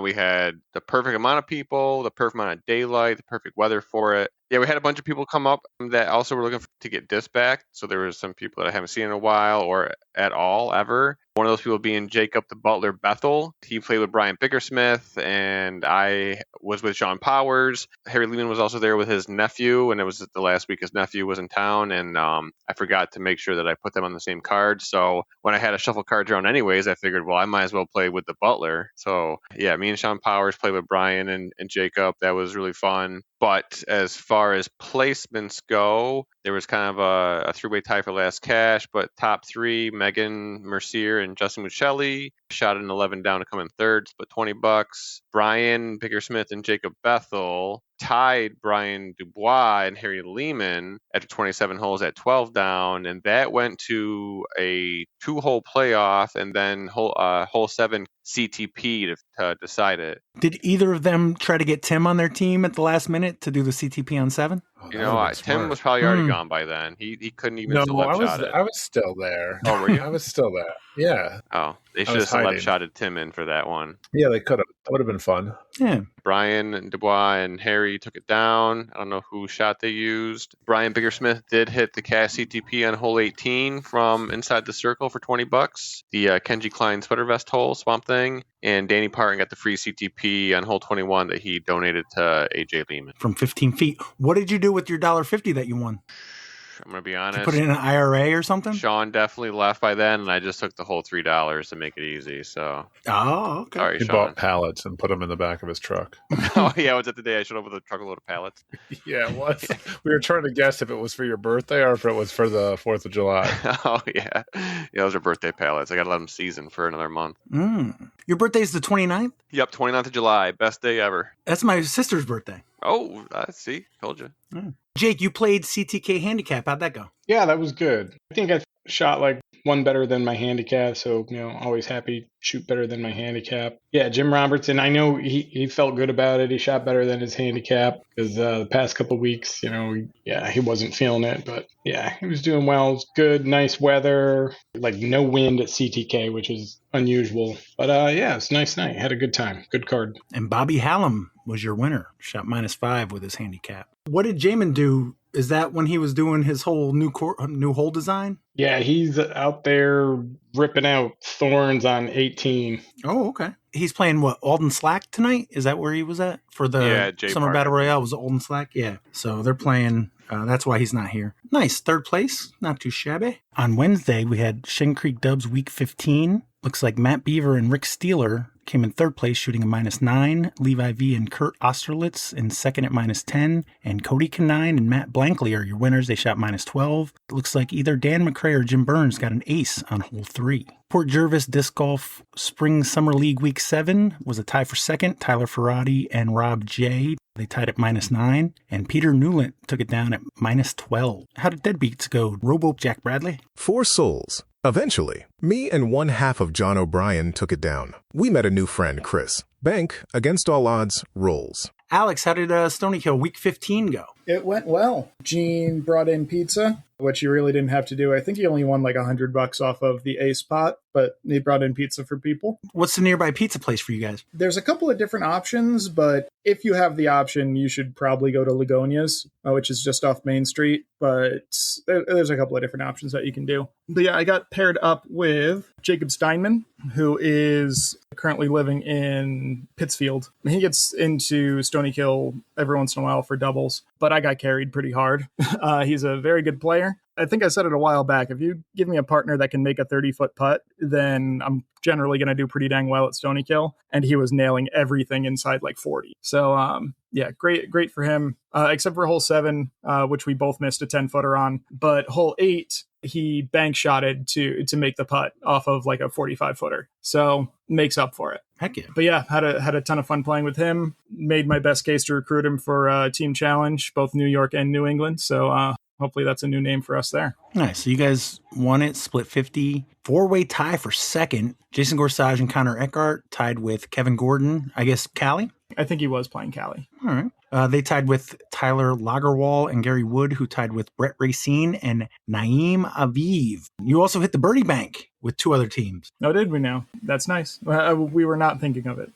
We had the perfect amount of people, the perfect amount of daylight, the perfect weather for it. Yeah, we had a bunch of people come up that also were looking to get disc back. So there was some people that I haven't seen in a while or at all ever. One of those people being Jacob the Butler Bethel. He played with Brian Bickersmith, and I was with Sean Powers. Harry Lehman was also there with his nephew, and it was the last week his nephew was in town, and I forgot to make sure that I put them on the same card. So when I had to shuffle cards around anyways, I figured, well, I might as well play with the Butler. So yeah, me and Sean Powers played with Brian and Jacob. That was really fun. But as far as placements go, there was kind of a 3-way tie for last cash, but top 3, Megan Mercier and Justin Muccelli. shot an 11 down to come in third, split $20. Brian Bickersmith and Jacob Bethel tied Brian Dubois and Harry Lehman after 27 holes at 12 down, and that went to a 2-hole playoff and then hole 7 CTP to decide it. Did either of them try to get Tim on their team at the last minute to do the CTP on 7? Tim was probably already gone by then. He couldn't even No, left I shot it. was still there. Oh, were you? I was still there. Yeah. Oh, they should have left shotted Tim in for that one. Yeah, they could have. That would have been fun. Yeah. Brian and Dubois and Harry took it down. I don't know whose shot they used. Brian Bickersmith did hit the cast CTP on hole 18 from inside the circle for $20. The Kenji Klein sweater vest hole, Swamp Thing. And Danny Parton got the free CTP on hole 21 that he donated to AJ Lehman. From 15 feet. What did you do with your $1.50 that you won? I'm going to be honest. Did you put it in an IRA or something? Sean definitely left by then, and I just took the whole $3 to make it easy. So. Oh, okay. Sorry, He Sean. bought pallets and put them in the back of his truck. Oh, yeah. Was it the day I showed up with a truckload of pallets? Yeah, it was. We were trying to guess if it was for your birthday or if it was for the 4th of July. Oh, yeah. Yeah, those are birthday pallets. I got to let them season for another month. Your birthday's the 29th? Yep, 29th of July. Best day ever. That's my sister's birthday. Oh, see? Told you. Jake, you played CTK handicap. How'd that go? Yeah, that was good. I think I shot like one better than my handicap, so always happy to shoot better than my handicap. Yeah, Jim Robertson, I know he felt good about it. He shot better than his handicap because the past couple of weeks, he wasn't feeling it, but yeah, he was doing well. It was good, nice weather, like no wind at CTK, which is unusual. But yeah, it's a nice night. Had a good time. Good card. And Bobby Hallam was your winner. Shot -5 with his handicap. What did Jamin do? Is that when he was doing his whole new hole design? Yeah, he's out there ripping out thorns on 18. Oh, okay. He's playing what, Alden Slack tonight? Is that where he was at for the Summer Battle Royale? Was it Alden Slack? Yeah. So they're playing. That's why he's not here. Nice. 3rd place. Not too shabby. On Wednesday, we had Shin Creek Dubs Week 15. Looks like Matt Beaver and Rick Steeler came in 3rd place, shooting a -9. Levi V and Kurt Osterlitz in 2nd at -10. And Cody Canine and Matt Blankley are your winners. They shot -12. It looks like either Dan McCray or Jim Burns got an ace on hole 3. Port Jervis Disc Golf Spring Summer League Week 7 was a tie for 2nd. Tyler Ferrati and Rob J. They tied at -9. And Peter Newland took it down at -12. How did deadbeats go? Robo Jack Bradley? 4 souls. Eventually, me and one half of John O'Brien took it down. We met a new friend, Chris. Bank, against all odds, rolls. Alex, how did Stony Hill Week 15 go? It went well. Gene brought in pizza, which you really didn't have to do. I think he only won like $100 off of the ace pot, but he brought in pizza for people. What's the nearby pizza place for you guys? There's a couple of different options, but if you have the option, you should probably go to Ligonia's, which is just off Main Street. But there's a couple of different options that you can do. But yeah, I got paired up with Jacob Steinman, who is currently living in Pittsfield. He gets into Stony Hill every once in a while for doubles, but I got carried pretty hard. He's a very good player. I think I said it a while back. If you give me a partner that can make a 30-foot putt, then I'm generally going to do pretty dang well at Stony Hill. And he was nailing everything inside like 40. So, yeah, great for him, except for hole 7, which we both missed a 10-footer on. But hole 8, he bank shotted to make the putt off of like a 45-footer. So makes up for it. Heck yeah. But yeah, had a ton of fun playing with him. Made my best case to recruit him for Team Challenge, both New York and New England. So hopefully that's a new name for us there. Nice. So you guys won it, split 50. 4-way tie for 2nd. Jason Gorsuch and Connor Eckhart tied with Kevin Gordon. I guess Cali? I think he was playing Cali. All right. They tied with Tyler Lagerwall and Gary Wood, who tied with Brett Racine and Naeem Aviv. You also hit the birdie bank with 2 other teams. Oh, did we now? That's nice. We were not thinking of it.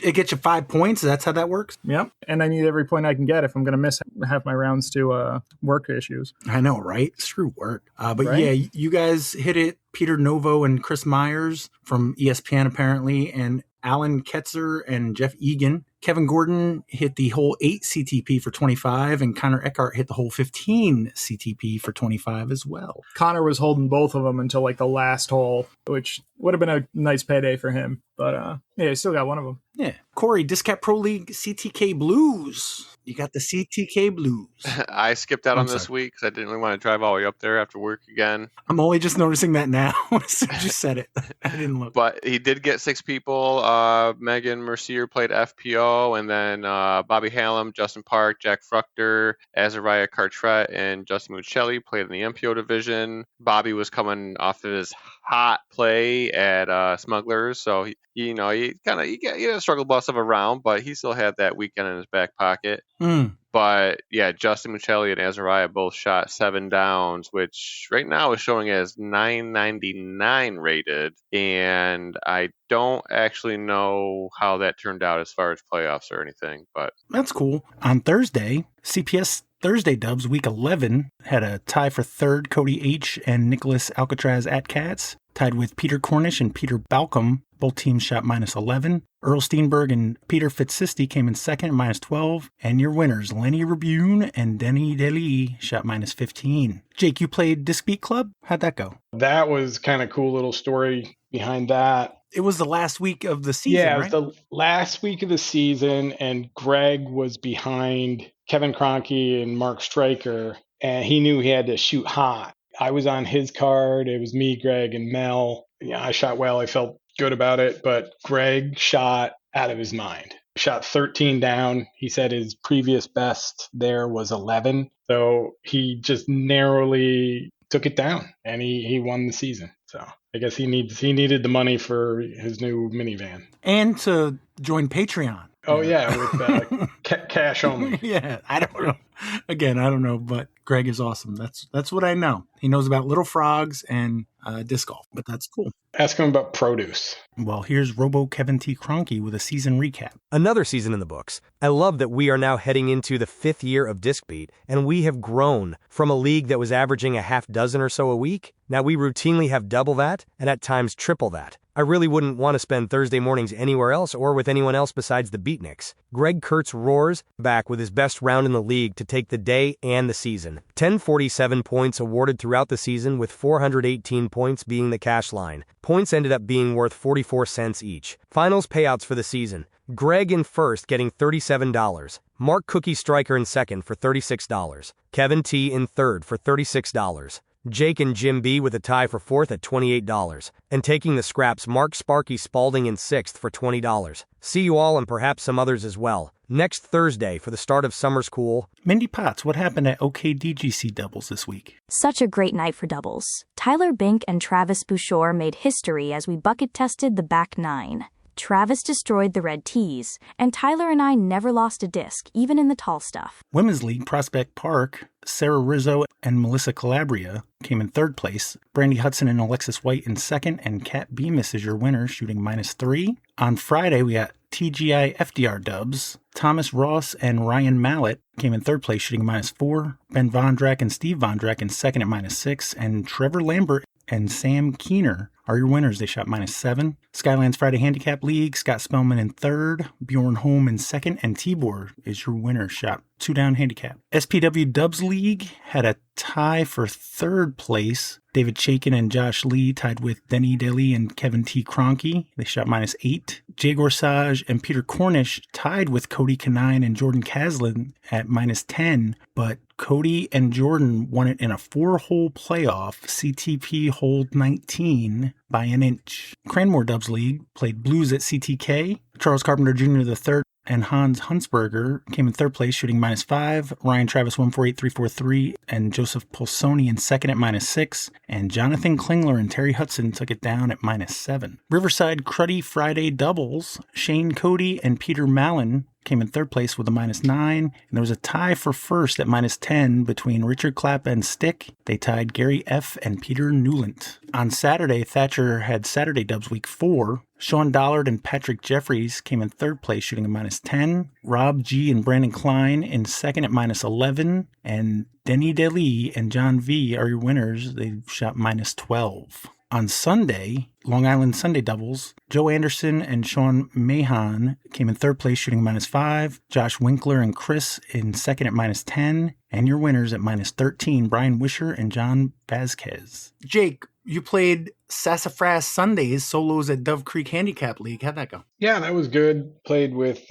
It gets you 5 points. That's how that works? Yep. And I need every point I can get if I'm going to miss half my rounds to work issues. I know, right? Screw work. But right? Yeah, you guys hit it. Peter Novo and Chris Myers from ESPN, apparently, and Alan Ketzer and Jeff Egan. Kevin Gordon hit the hole 8 CTP for 25, and Connor Eckhart hit the hole 15 CTP for 25 as well. Connor was holding both of them until like the last hole, which would have been a nice payday for him. But yeah, he still got one of them. Yeah. Corey, DisCap Pro League CTK Blues. You got the CTK Blues. I skipped out I'm on this sorry. week because I didn't really want to drive all the way up there after work again. I'm only just noticing that now. As soon as you said it, I didn't look. But he did get 6 people. Megan Mercier played FPO, and then Bobby Hallam, Justin Park, Jack Fruchter, Azariah Cartret, and Justin Muccelli played in the MPO division. Bobby was coming off of his hot play at Smugglers, so he had a struggle bus of a round, but he still had that weekend in his back pocket. But yeah, Justin Muccelli and Azariah both shot 7 downs, which right now is showing as 999 rated. And I don't actually know how that turned out as far as playoffs or anything, but That's cool. On Thursday, CPS Thursday Dubs Week 11 had a tie for third, Cody H. and Nicholas Alcatraz at Cats, tied with Peter Cornish and Peter Balcom. Both teams shot -11. Earl Steenberg and Peter Fitzsisti came in second at -12. And your winners, Lenny Rabune and Denny Deli, shot -15. Jake, you played Disc Beat Club? How'd that go? That was kind of cool little story behind that. It was the last week of the season, Yeah, right? it was the last week of the season, and Greg was behind Kevin Kroenke and Mark Stryker, and he knew he had to shoot hot. I was on his card. It was me, Greg, and Mel. Yeah, I shot well. I felt good about it, but Greg shot out of his mind. Shot 13 down. He said his previous best there was 11. So he just narrowly took it down, and he won the season. So I guess he needed the money for his new minivan. And to join Patreon. Oh, yeah, with cash only. Yeah, I don't know. Again, I don't know, but Greg is awesome. That's what I know. He knows about little frogs and disc golf, but that's cool. Ask him about produce. Well, here's Robo Kevin T. Kroenke with a season recap. Another season in the books. I love that we are now heading into the 5th year of Disc Beat, and we have grown from a league that was averaging a half dozen or so a week. Now we routinely have double that, and at times triple that. I really wouldn't want to spend Thursday mornings anywhere else or with anyone else besides the Beatniks. Greg Kurtz roars back with his best round in the league to take the day and the season. 1047 points awarded throughout the season, with 418 points being the cash line. Points ended up being worth 44 cents each. Finals payouts for the season. Greg in first getting $37. Mark Cookie Stryker in second for $36. Kevin T in third for $36. Jake and Jim B with a tie for fourth at $28. And taking the scraps, Mark Sparky Spalding in sixth for $20. See you all, and perhaps some others as well, next Thursday for the start of Summer School. Mindy Potts, what happened at OKDGC doubles this week? Such a great night for doubles. Tyler Bink and Travis Bouchard made history as we bucket tested the back nine. Travis destroyed the red tees, and Tyler and I never lost a disc, even in the tall stuff. Women's League Prospect Park, Sarah Rizzo and Melissa Calabria came in third place. Brandy Hudson and Alexis White in second, and Kat Bemis is your winner, shooting -3. On Friday, we got TGI FDR dubs. Thomas Ross and Ryan Mallett came in third place, shooting -4. Ben Vondrak and Steve Vondrak in second at -6, and Trevor Lambert and Sam Keener are your winners. They shot -7. Skylands Friday Handicap League, Scott Spellman in third, Bjorn Holm in second, and Tibor is your winner, shot 2 down handicap. SPW Dubs League had a tie for third place. David Chaikin and Josh Lee tied with Denny Daly and Kevin T. Kroenke. They shot -8. Jay Gorsage and Peter Cornish tied with Cody Kanine and Jordan Caslin at -10, but Cody and Jordan won it in a 4-hole playoff, CTP hold 19 by an inch. Cranmore Dubs League played Blues at CTK. Charles Carpenter Jr. III and Hans Hunsberger came in third place, shooting -5. Ryan Travis 148343 and Joseph Polsoni in second at -6. And Jonathan Klingler and Terry Hudson took it down at -7. Riverside Cruddy Friday doubles, Shane Cody and Peter Mallon came in third place with a -9, and there was a tie for first at -10 between Richard Clapp and Stick. They tied Gary F. and Peter Newland. On Saturday, Thatcher had Saturday Dubs Week 4. Sean Dollard and Patrick Jeffries came in third place, shooting a -10. Rob G. and Brandon Klein in second at -11, and Denny Deli and John V. are your winners. They shot -12. On Sunday, Long Island Sunday doubles, Joe Anderson and Sean Mahan came in third place, shooting -5. Josh Winkler and Chris in second at -10. And your winners at -13, Brian Wisher and John Vasquez. Jake, you played Sassafras Sundays solos at Dove Creek Handicap League. How'd that go? Yeah, that was good. Played with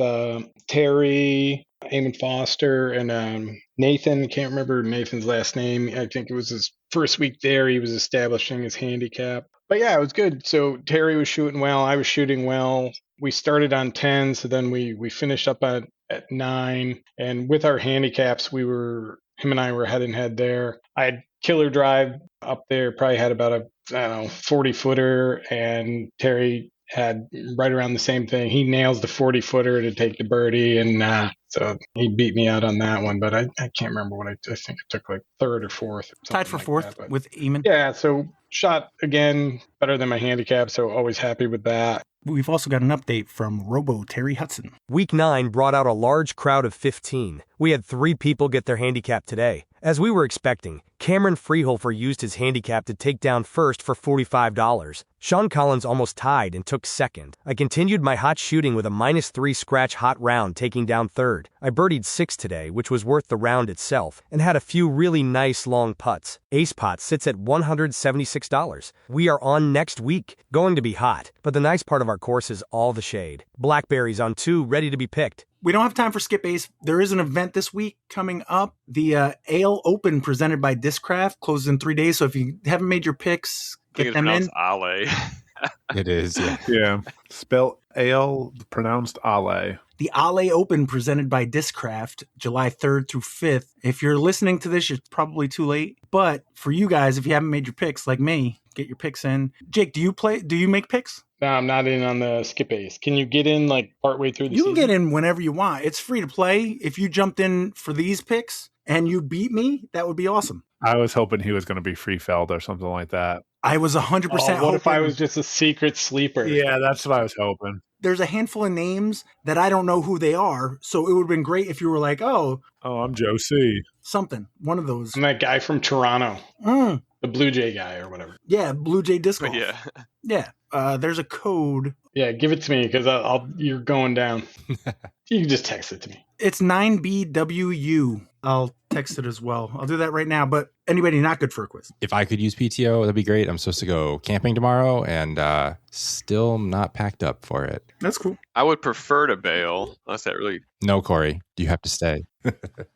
Terry, Eamon Foster and Nathan. Can't remember Nathan's last name. I think it was his first week there. He was establishing his handicap. But yeah, it was good. So Terry was shooting well. I was shooting well. We started on 10, so then we finished up at 9. And with our handicaps, him and I were head and head there. I had killer drive up there, probably had about a 40-footer, and Terry had right around the same thing. He nails the 40-footer to take the birdie, and so he beat me out on that one. But I can't remember what I think it took, like third or fourth. Tied for fourth with Eamon. Yeah, so shot again better than my handicap, so always happy with that. We've also got an update from Robo Terry Hudson. Week 9 brought out a large crowd of 15. We had 3 people get their handicap today. As we were expecting, Cameron Freehofer used his handicap to take down first for $45. Sean Collins almost tied and took second. I continued my hot shooting with a -3 scratch hot round, taking down third. I birdied 6 today, which was worth the round itself, and had a few really nice long putts. Ace pot sits at $176. We are on next week, going to be hot, but the nice part of our course is all the shade. Blackberries on 2, ready to be picked. We don't have time for SkipAce. There is an event this week coming up. The Ale Open presented by Discraft closes in 3 days. So if you haven't made your picks, get them in. Ale. It is, yeah. Yeah. Spell ale, pronounced Ale. The Ale Open presented by Discraft, July 3rd through 5th. If you're listening to this, it's probably too late. But for you guys, if you haven't made your picks, like me, get your picks in. Jake, do you make picks? No, I'm not in on the SkipAce. Can you get in like partway through the season? You can get in whenever you want. It's free to play. If you jumped in for these picks and you beat me, that would be awesome. I was hoping he was going to be Freefeld or something like that. I was 100% hoping. What if I was just a secret sleeper? Yeah, that's what I was hoping. There's a handful of names that I don't know who they are, so it would have been great if you were like, oh, I'm Joe C. Something. One of those. I'm that guy from Toronto. The Blue Jay guy or whatever. Yeah, Blue Jay Disc Golf. Yeah. Yeah. There's a code. Yeah, give it to me because you're going down. You can just text it to me. It's 9BWU. I'll text it as well. I'll do that right now. But anybody not good for a quiz? If I could use PTO, that'd be great. I'm supposed to go camping tomorrow and still not packed up for it. That's cool. I would prefer to bail, unless that really... No, Corey, you have to stay.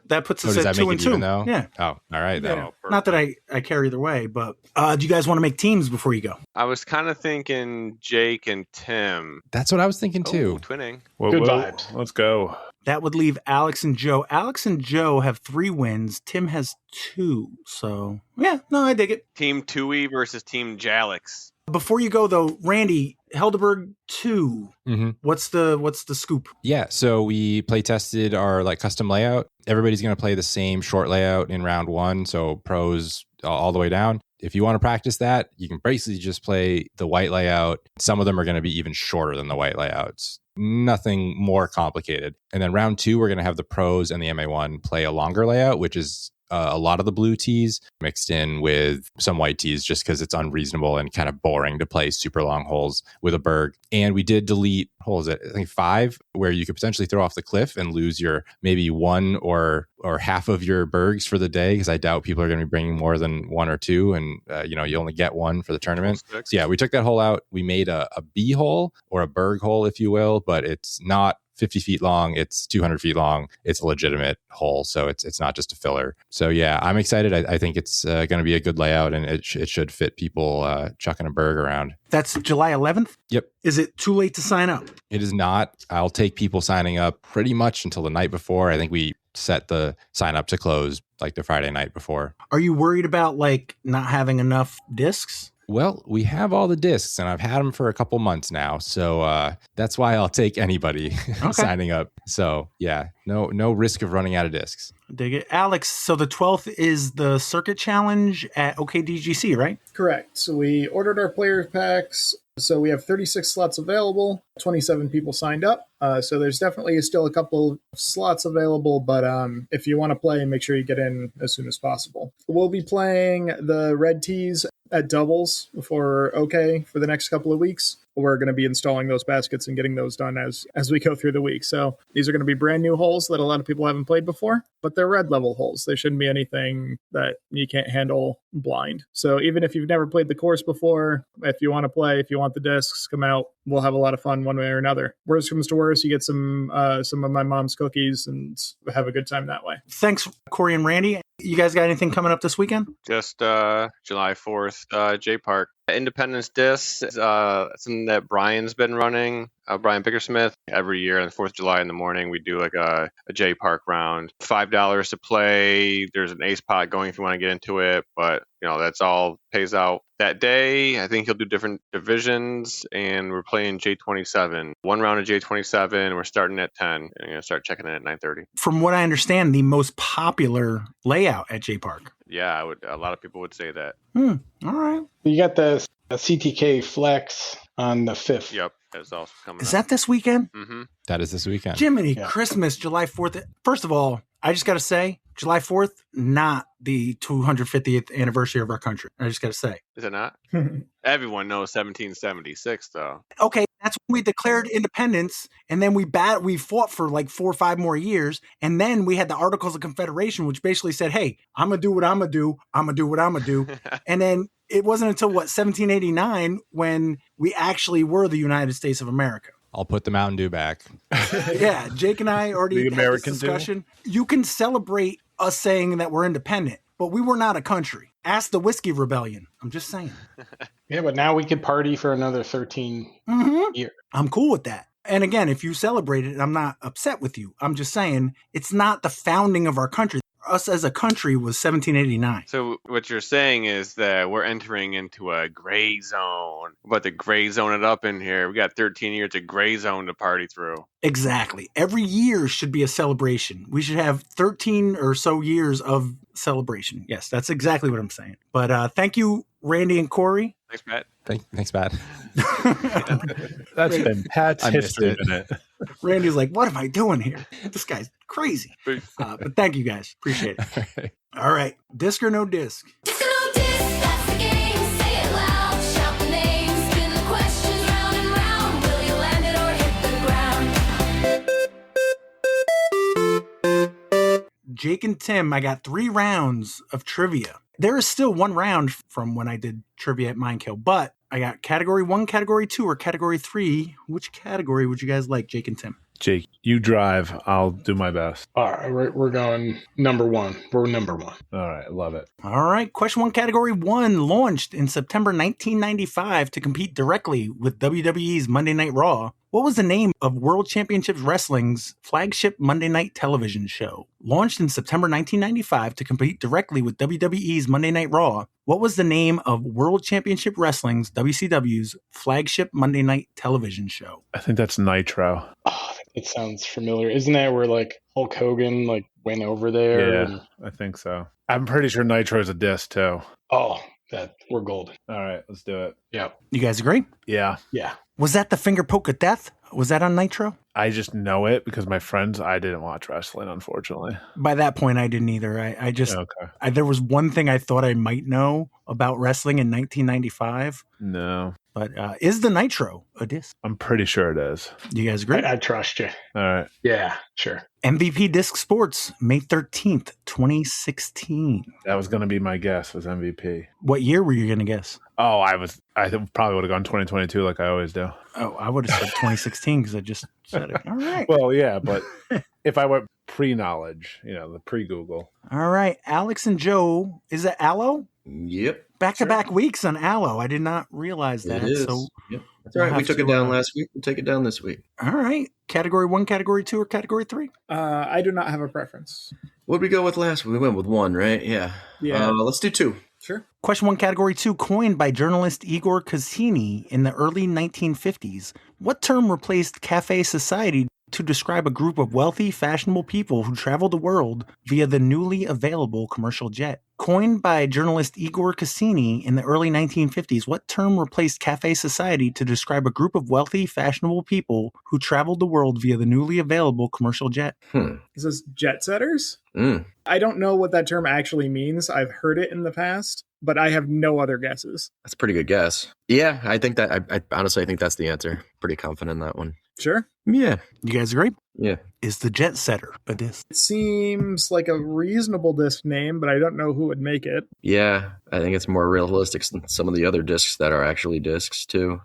That puts us at 2 and 2. Yeah. Oh, all right. Yeah. Then. Not that I care either way, but do you guys want to make teams before you go? I was kind of thinking Jake and Tim. That's what I was thinking too. Twinning. Good vibes. Let's go. That would leave Alex and Joe. Alex and Joe have 3 wins. Tim has 2. So, yeah, no, I dig it. Team Tui versus Team Jalix. Before you go, though, Randy, Helderberg 2. Mm-hmm. What's the scoop? Yeah, so we play tested our custom layout. Everybody's going to play the same short layout in round 1, so pros all the way down. If you want to practice that, you can basically just play the white layout. Some of them are going to be even shorter than the white layouts. Nothing more complicated. And then round 2, we're going to have the pros and the MA1 play a longer layout, which is a lot of the blue tees mixed in with some white tees just because it's unreasonable and kind of boring to play super long holes with a berg. And we did delete holes at I think 5 where you could potentially throw off the cliff and lose your maybe 1 or half of your bergs for the day, because I doubt people are going to be bringing more than 1 or 2, and you only get 1 for the tournament. So yeah, we took that hole out. We made a B hole or a berg hole, if you will, but it's not 50 feet long, it's 200 feet long. It's a legitimate hole, so it's not just a filler. So yeah, I'm excited. I think it's going to be a good layout, and it should fit people chucking a berg around. That's July 11th? Yep. Is it too late to sign up? It is not. I'll take people signing up pretty much until the night before. I think we set the sign up to close like the Friday night before. Are you worried about not having enough discs? Well, we have all the discs, and I've had them for a couple months now. So that's why I'll take anybody signing up. So yeah, no risk of running out of discs. Dig it. Alex, so the 12th is the circuit challenge at OKDGC, right? Correct. So we ordered our player packs. So we have 36 slots available, 27 people signed up. So there's definitely still a couple of slots available, but if you want to play, make sure you get in as soon as possible. We'll be playing the red tees at doubles for OK for the next couple of weeks. we're going to be installing those baskets and getting those done as we go through the week. So these are going to be brand new holes that a lot of people haven't played before, but they're red level holes. They shouldn't be anything that you can't handle blind. So even if you've never played the course before, if you want to play, if you want the discs, come out. We'll have a lot of fun one way or another. Worst comes to worst, you get some of my mom's cookies and have a good time that way. Thanks, Corey and Randy. You guys got anything coming up this weekend? Just July 4th, J Park. Independence Discs, something that Brian's been running, Brian Bickersmith. Every year on the 4th of July in the morning, we do like a J Park round. $5 to play. There's an ace pot going if you want to get into it, but that's all pays out that day. I think he'll do different divisions, and we're playing J27. One round of J27. We're starting at 10, and I'm going to start checking in at 9:30. From what I understand, the most popular layout at J Park. Yeah, a lot of people would say that. All right. You got the CTK Flex on the 5th. Yep, that's also coming. Is that this weekend? Mm-hmm. That is this weekend. Jiminy Christmas, July 4th. First of all, I just got to say, July 4th, not the 250th anniversary of our country. I just got to say. Is it not? Everyone knows 1776, though. Okay, that's when we declared independence, and then we fought for like 4 or 5 more years, and then we had the Articles of Confederation, which basically said, hey, I'm going to do what I'm going to do. I'm going to do what I'm going to do. And then it wasn't until, 1789 when we actually were the United States of America. I'll put the Mountain Dew back. Yeah, Jake and I already had this discussion. You can celebrate us saying that we're independent, but we were not a country. Ask the Whiskey Rebellion. I'm just saying. Yeah, but now we could party for another 13 years. I'm cool with that. And again, if you celebrate it, I'm not upset with you. I'm just saying it's not the founding of our country. Us as a country was 1789. So what you're saying is that we're entering into a gray zone. We're about to gray zone it up in here. We got 13 years of gray zone to party through. Exactly. Every year should be a celebration. We should have 13 or so years of celebration. Yes, that's exactly what I'm saying. But thank you, Randy and Corey. Thanks, Pat. Thanks, Pat. That's been Pat's history minute. Randy's like, what am I doing here? This guy's crazy. But thank you guys. Appreciate it. All right. Disc or no disc? Disc or no disc, that's the game. Say it loud, shout the name, spin the questions round and round. Will you land it or hit the ground? Jake and Tim, I got 3 rounds of trivia. There is still 1 round from when I did trivia at Mindkill, but I got category 1, category 2, or category 3. Which category would you guys like, Jake and Tim? Jake, you drive. I'll do my best. All right, we're going number 1. We're number 1. All right, love it. All right, question 1, category 1, launched in September 1995 to compete directly with WWE's Monday Night Raw. What was the name of World Championships Wrestling's flagship Monday night television show? Launched in September 1995 to compete directly with WWE's Monday Night Raw. What was the name of World Championship Wrestling's, WCW's, flagship Monday night television show? I think that's Nitro. Oh, it sounds familiar. Isn't that where like Hulk Hogan went over there? Yeah, I think so. I'm pretty sure Nitro's a disc too. Oh, we're golden. All right, let's do it. Yep. You guys agree? Yeah. Yeah. Was that the finger poke of death? Was that on Nitro? I just know it because my friends, I didn't watch wrestling, unfortunately. By that point, I didn't either. I just, there was one thing I thought I might know about wrestling in 1995. No. But is the Nitro a disc? I'm pretty sure it is. You guys agree? I trust you. All right. Yeah, sure. MVP Disc Sports, May 13th, 2016. That was going to be my guess, was MVP. What year were you going to guess? Oh, I probably would have gone 2022 like I always do. Oh, I would have said 2016 because I just said it. All right. Well, yeah, but if I went pre-knowledge, the pre-Google. All right. Alex and Joe, is it Allo? Yep. Back-to-back weeks on Allo. I did not realize that. It is. So yep. That's all right. We took it down last week. We'll take it down this week. All right. Category 1, category 2, or category 3? I do not have a preference. What did we go with last week? We went with 1, right? Yeah. Let's do 2. Sure. Question 1, category 2, coined by journalist Igor Cassini in the early 1950s. What term replaced cafe society to describe a group of wealthy, fashionable people who travel the world via the newly available commercial jet. Coined by journalist Igor Cassini in the early 1950s, what term replaced cafe society to describe a group of wealthy, fashionable people who traveled the world via the newly available commercial jet? Is this jet setters? Mm. I don't know what that term actually means. I've heard it in the past, but I have no other guesses. That's a pretty good guess. Yeah, I think that, I honestly, I think that's the answer. Pretty confident in that one. Sure. Yeah. You guys agree? Yeah. Is the jet setter a disc? It seems like a reasonable disc name, but I don't know who would make it. Yeah, I think it's more realistic than some of the other discs that are actually discs, too.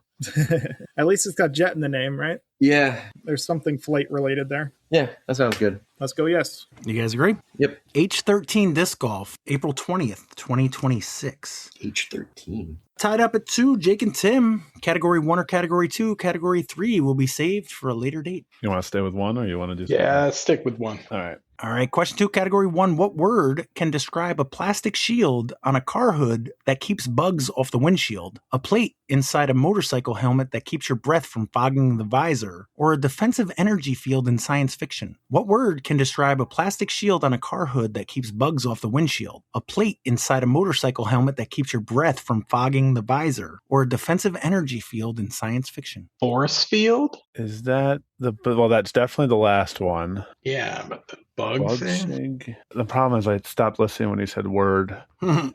At least it's got jet in the name, right? Yeah. There's something flight related there. Yeah, that sounds good. Let's go, yes. You guys agree? Yep. H13 Disc Golf, April 20th, 2026. H13. Tied up at 2, Jake and Tim. Category 1 or Category 2. Category 3 will be saved for a later date. You want to stay with one or you want to do something? Yeah, stick with one. All right. All right, question 2, Category 1. What word can describe a plastic shield on a car hood that keeps bugs off the windshield, a plate inside a motorcycle helmet that keeps your breath from fogging the visor, or a defensive energy field in science fiction? What word can describe a plastic shield on a car hood that keeps bugs off the windshield, a plate inside a motorcycle helmet that keeps your breath from fogging the visor, or a defensive energy field in science fiction? Force field? Is that well, that's definitely the last one. Yeah, but the bug thing? thing. The problem is I stopped listening when he said word. And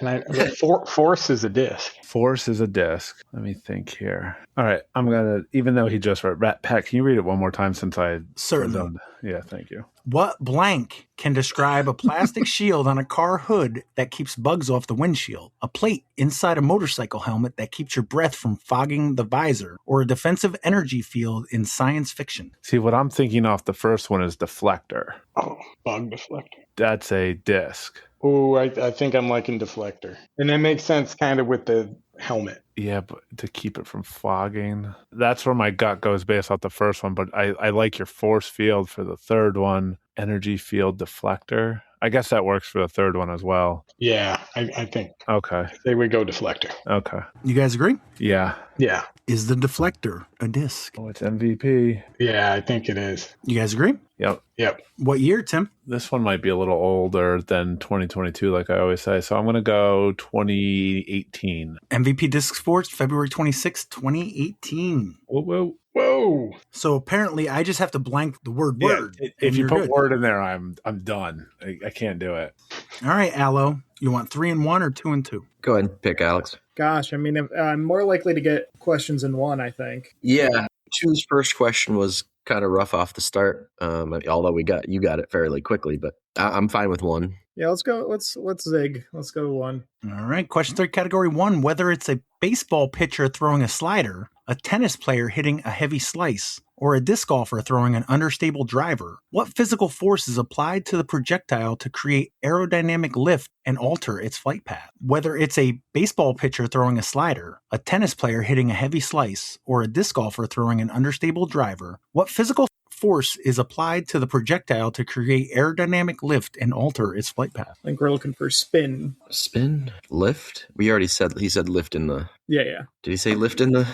force is a disc. Force is a disc. Let me think here. All right, I'm gonna. Even though he just wrote Pat, can you read it one more time since I Certainly. Yeah, thank you. What blank can describe a plastic shield on a car hood that keeps bugs off the windshield, a plate inside a motorcycle helmet that keeps your breath from fogging the visor, or a defensive energy field in science fiction? See, what I'm thinking off the first one is deflector. Oh, bug deflector. That's a disc. Oh, I think I'm liking deflector. And that makes sense kind of with the helmet. Yeah, but to keep it from fogging. That's where my gut goes based off the first one, but I like your force field for the third one. Energy field deflector. I guess that works for the third one as well. Yeah, I think. Okay. They would go deflector. Okay. You guys agree? Yeah. Yeah. Is the deflector a disc? Oh, it's MVP. Yeah, I think it is. You guys agree? Yep. Yep. What year, Tim? This one might be a little older than 2022, like I always say. So I'm going to go 2018. MVP Disc Sports, February 26, 2018. Whoa, whoa. Whoa. So apparently I just have to blank the word word. If and you you're put good. word in there, I'm done. I can't do it. All right, Aloe. You want 3 and 1 or 2 and 2? Go ahead and pick, Alex. Gosh, I mean, I'm more likely to get questions in one, I think. Yeah. Two's first question was kind of rough off the start, although you got it fairly quickly, but I'm fine with one. Yeah, let's go. Let's zig. Let's go to one. All right. Question 3, Category 1. Whether it's a baseball pitcher throwing a slider, a tennis player hitting a heavy slice, or a disc golfer throwing an understable driver, what physical force is applied to the projectile to create aerodynamic lift and alter its flight path? Whether it's a baseball pitcher throwing a slider, a tennis player hitting a heavy slice, or a disc golfer throwing an understable driver, what physical force is applied to the projectile to create aerodynamic lift and alter its flight path? I think we're looking for spin. Spin? Lift? We already said, he said lift in the... Yeah. Did he say lift in the...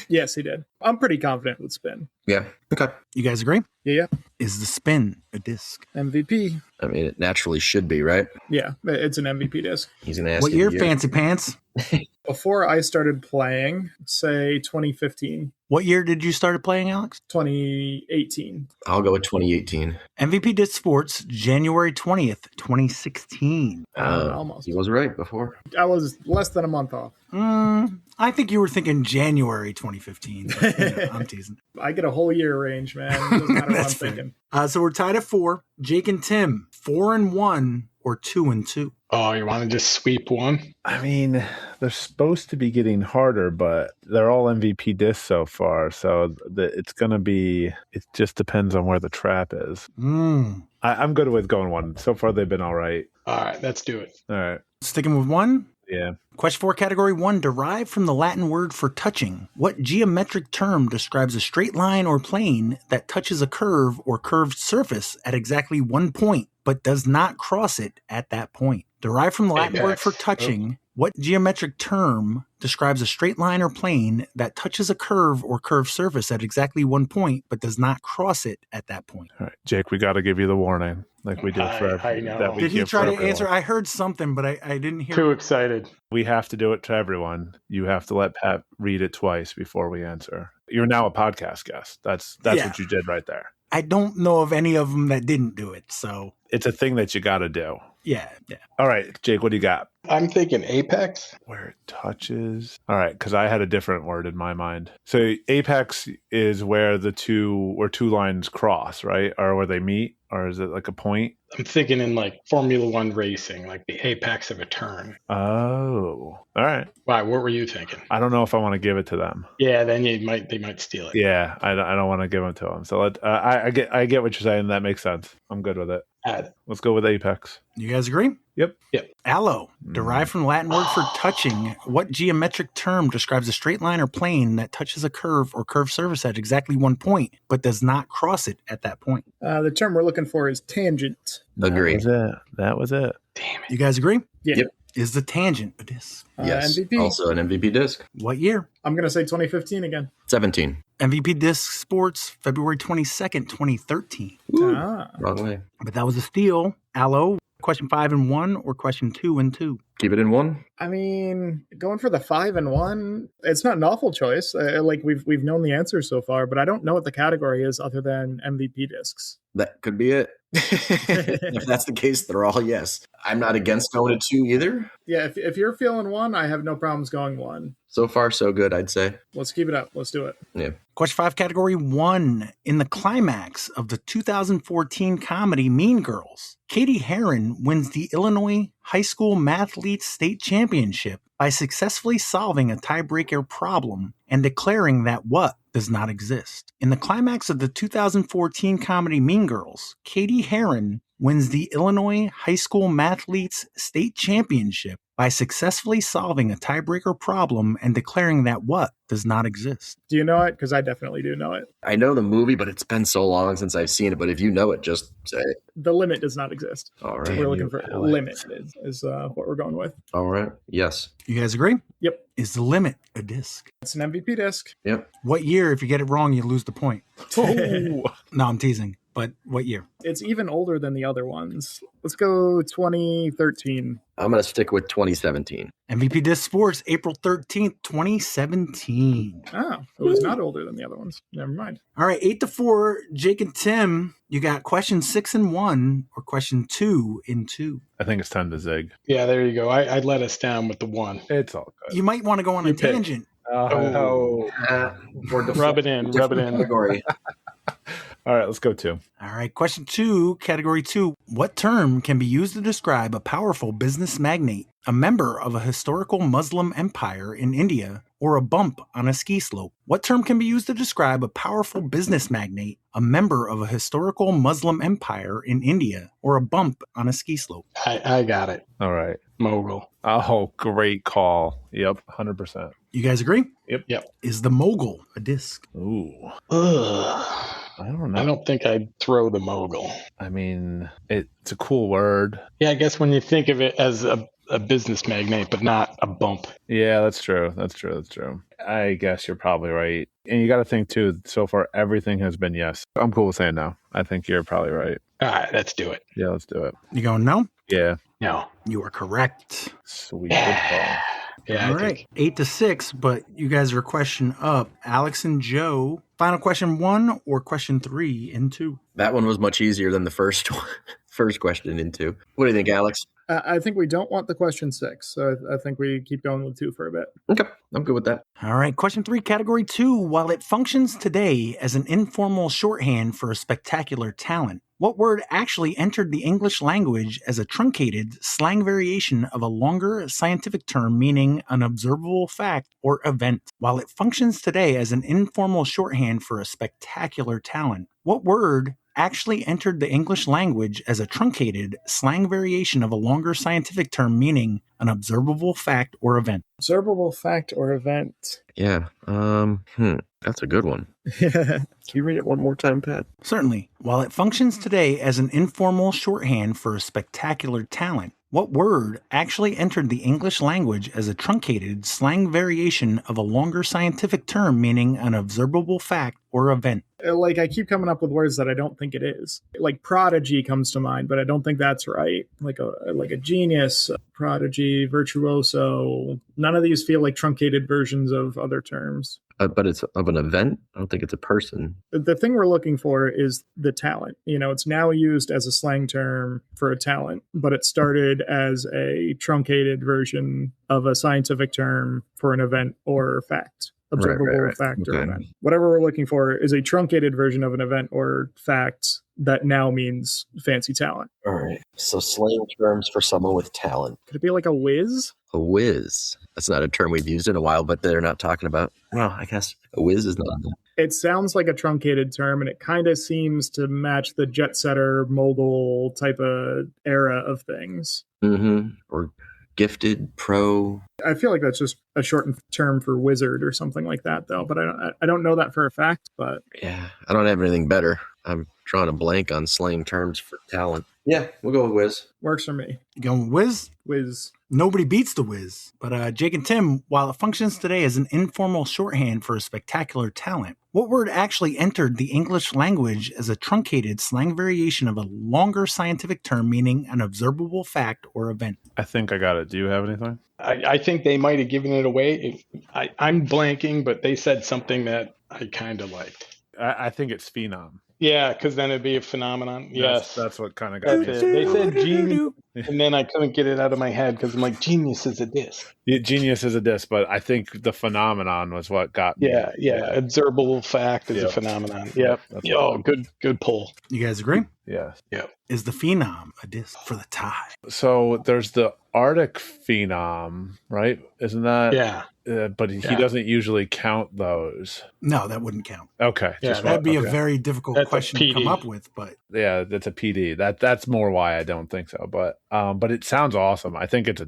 Yes, he did. I'm pretty confident with spin. Yeah. Okay. You guys agree? Yeah. Is the spin a disc? MVP. I mean, it naturally should be, right? Yeah, it's an MVP disc. He's going to ask What you year, the Fancy Pants? Before I started playing, say 2015. What year did you start playing, Alex? 2018. I'll go with 2018. MVP Disc Sports, January 20th, 2016. Almost. He was right before. I was less than a month off. I think you were thinking January 2015. But, I'm teasing. I get a whole year range, man. It doesn't matter what I'm That's fair. thinking. So we're tied at 4. Jake and Tim, 4 and 1 or 2 and 2? Oh, you want to just sweep one? I mean, they're supposed to be getting harder, but they're all MVP discs so far. So it's going to be, it just depends on where the trap is. I'm good with going one. So far, they've been all right. All right, let's do it. All right. Sticking with 1? Yeah. Question 4, Category 1, derived from the Latin word for touching. What geometric term describes a straight line or plane that touches a curve or curved surface at exactly one point, but does not cross it at that point? Derived from the Latin word for touching, What geometric term describes a straight line or plane that touches a curve or curved surface at exactly one point but does not cross it at that point? All right, Jake, we got to give you the warning like we do for I know. that we Did he give try for to everyone. answer? I heard something, but I didn't hear. Too excited. We have to do it to everyone. You have to let Pat read it twice before we answer. You're now a podcast guest. That's Yeah. what you did right there. I don't know of any of them that didn't do it. So, It's a thing that you got to do. yeah. All right, Jake, what do you got? I'm thinking apex. Where it touches. All right, because I had a different word in my mind. So apex is where two lines cross, right? Or where they meet, or is it like a point? I'm thinking in like Formula One racing, like the apex of a turn. Oh, all right. Why? What were you thinking? I don't know if I want to give it to them. Yeah, then they might steal it. Yeah, I don't want to give them to them. So I get what you're saying. That makes sense. I'm good with it. Add. Let's go with apex. You guys agree? Yep. Allo, derived from the Latin word for touching, what geometric term describes a straight line or plane that touches a curve or curved surface at exactly one point, but does not cross it at that point? The term we're looking for is tangent. Agree. That was it. Damn it. You guys agree? Yeah. Yep. Is the tangent a disc? Yes. MVP. Also an MVP disc. What year? I'm going to say 2015 again. 17. MVP Disc Sports, February 22nd, 2013. Ah. Wrong way. But that was a steal. Allo, question 5 and 1 or question 2 and 2? Keep it in one. I mean, going for the 5 and 1, it's not an awful choice. Like we've known the answer so far, but I don't know what the category is other than MVP discs. That could be it. If that's the case, they're all yes. I'm not against going to 2 either. Yeah, if you're feeling 1, I have no problems going 1. So far, so good, I'd say. Let's keep it up. Let's do it. Yeah. Question 5, category 1. In the climax of the 2014 comedy Mean Girls, Katie Heron wins the Illinois High School Mathletes State Championship by successfully solving a tiebreaker problem and declaring that what does not exist. In the climax of the 2014 comedy Mean Girls, Katie Heron wins the Illinois High School Mathletes State Championship by successfully solving a tiebreaker problem and declaring that what does not exist. Do you know it? Because I definitely do know it. I know the movie, but it's been so long since I've seen it. But if you know it, just say it. The limit does not exist. All right. We're looking for limit is what we're going with. All right. Yes. You guys agree? Yep. Is the limit a disc? It's an MVP disc. Yep. What year, if you get it wrong, you lose the point? Oh. No, I'm teasing. But what year? It's even older than the other ones. Let's go 2013. I'm going to stick with 2017. MVP Disc Sports, April 13th, 2017. Oh, it was not older than the other ones. Never mind. All right, 8-4. Jake and Tim, you got question 6 and 1 or question 2 and 2. I think it's time to zig. Yeah, there you go. I let us down with the 1. It's all good. You might want to go on a You pick. tangent. Oh. Rub it in. Category. All right, let's go 2. All right, question 2, category 2. What term can be used to describe a powerful business magnate, a member of a historical Muslim empire in India, or a bump on a ski slope? What term can be used to describe a powerful business magnate, a member of a historical Muslim empire in India, or a bump on a ski slope? I got it. All right. Mogul. Oh, great call. Yep, 100%. You guys agree? Yep. Is the mogul a disc? Ooh. Ugh. I don't know. I don't think I'd throw the mogul. I mean, it's a cool word. Yeah, I guess when you think of it as a business magnate, but not a bump. Yeah, that's true. That's true. I guess you're probably right. And you got to think, too, so far, everything has been yes. I'm cool with saying no. I think you're probably right. All right, let's do it. Yeah, let's do it. You going no? Yeah. No. You are correct. Sweet. Good call. Yeah, All I right, think 8-6, but you guys are a question up. Alex and Joe, final question 1 or question 3 and 2? That one was much easier than the first one. First question in 2. What do you think, Alex? I think we don't want the question 6, so I think we keep going with 2 for a bit. Okay, I'm good with that. All right, question 3, category 2. While it functions today as an informal shorthand for a spectacular talent, what word actually entered the English language as a truncated slang variation of a longer scientific term meaning an observable fact or event? While it functions today as an informal shorthand for a spectacular talent, what word actually entered the English language as a truncated slang variation of a longer scientific term meaning an observable fact or event? Observable fact or event. Yeah. That's a good one. Can you read it one more time, Pat? Certainly. While it functions today as an informal shorthand for a spectacular talent, What word actually entered the English language as a truncated slang variation of a longer scientific term meaning an observable fact or event? Like, I keep coming up with words that I don't think it is. Like prodigy comes to mind, but I don't think that's right. Like a genius, prodigy, virtuoso. None of these feel like truncated versions of other terms. But it's of an event. I don't think it's a person. The thing we're looking for is the talent. It's now used as a slang term for a talent, but it started as a truncated version of a scientific term for an event or fact. Observable fact or event. Whatever we're looking for is a truncated version of an event or fact that now means fancy talent. All right. So slang terms for someone with talent. Could it be like a whiz? A whiz. That's not a term we've used in a while, but they're not talking about. Well, I guess a whiz is not. It sounds like a truncated term, and it kind of seems to match the jet setter, mogul type of era of things. Mm-hmm. Or gifted, pro. I feel like that's just a shortened term for wizard or something like that, though. But I don't know that for a fact. But yeah, I don't have anything better. I'm drawing a blank on slang terms for talent. Yeah, we'll go with whiz. Works for me. You going with whiz? Whiz. Nobody beats the whiz. But Jake and Tim, while it functions today as an informal shorthand for a spectacular talent, what word actually entered the English language as a truncated slang variation of a longer scientific term meaning an observable fact or event? I think I got it. Do you have anything? I think they might have given it away. I'm blanking, but they said something that I kind of liked. I think it's phenom. Yeah, because then it'd be a phenomenon. Yes. That's what kind of got me. They said genius, and then I couldn't get it out of my head because I'm like, genius is a disc. Yeah, genius is a disc, but I think the phenomenon was what got me. Yeah. Observable fact is a phenomenon. Yep. Oh, good pull. You guys agree? Yeah. Yep. Is the phenom a disc for the tie? So there's the Arctic phenom, right? Isn't that? Yeah. But he doesn't usually count those. No, that wouldn't count. Okay. Yeah, That'd be a very difficult question to come up with, but yeah, that's a PD. That's more why I don't think so. But it sounds awesome. I think it's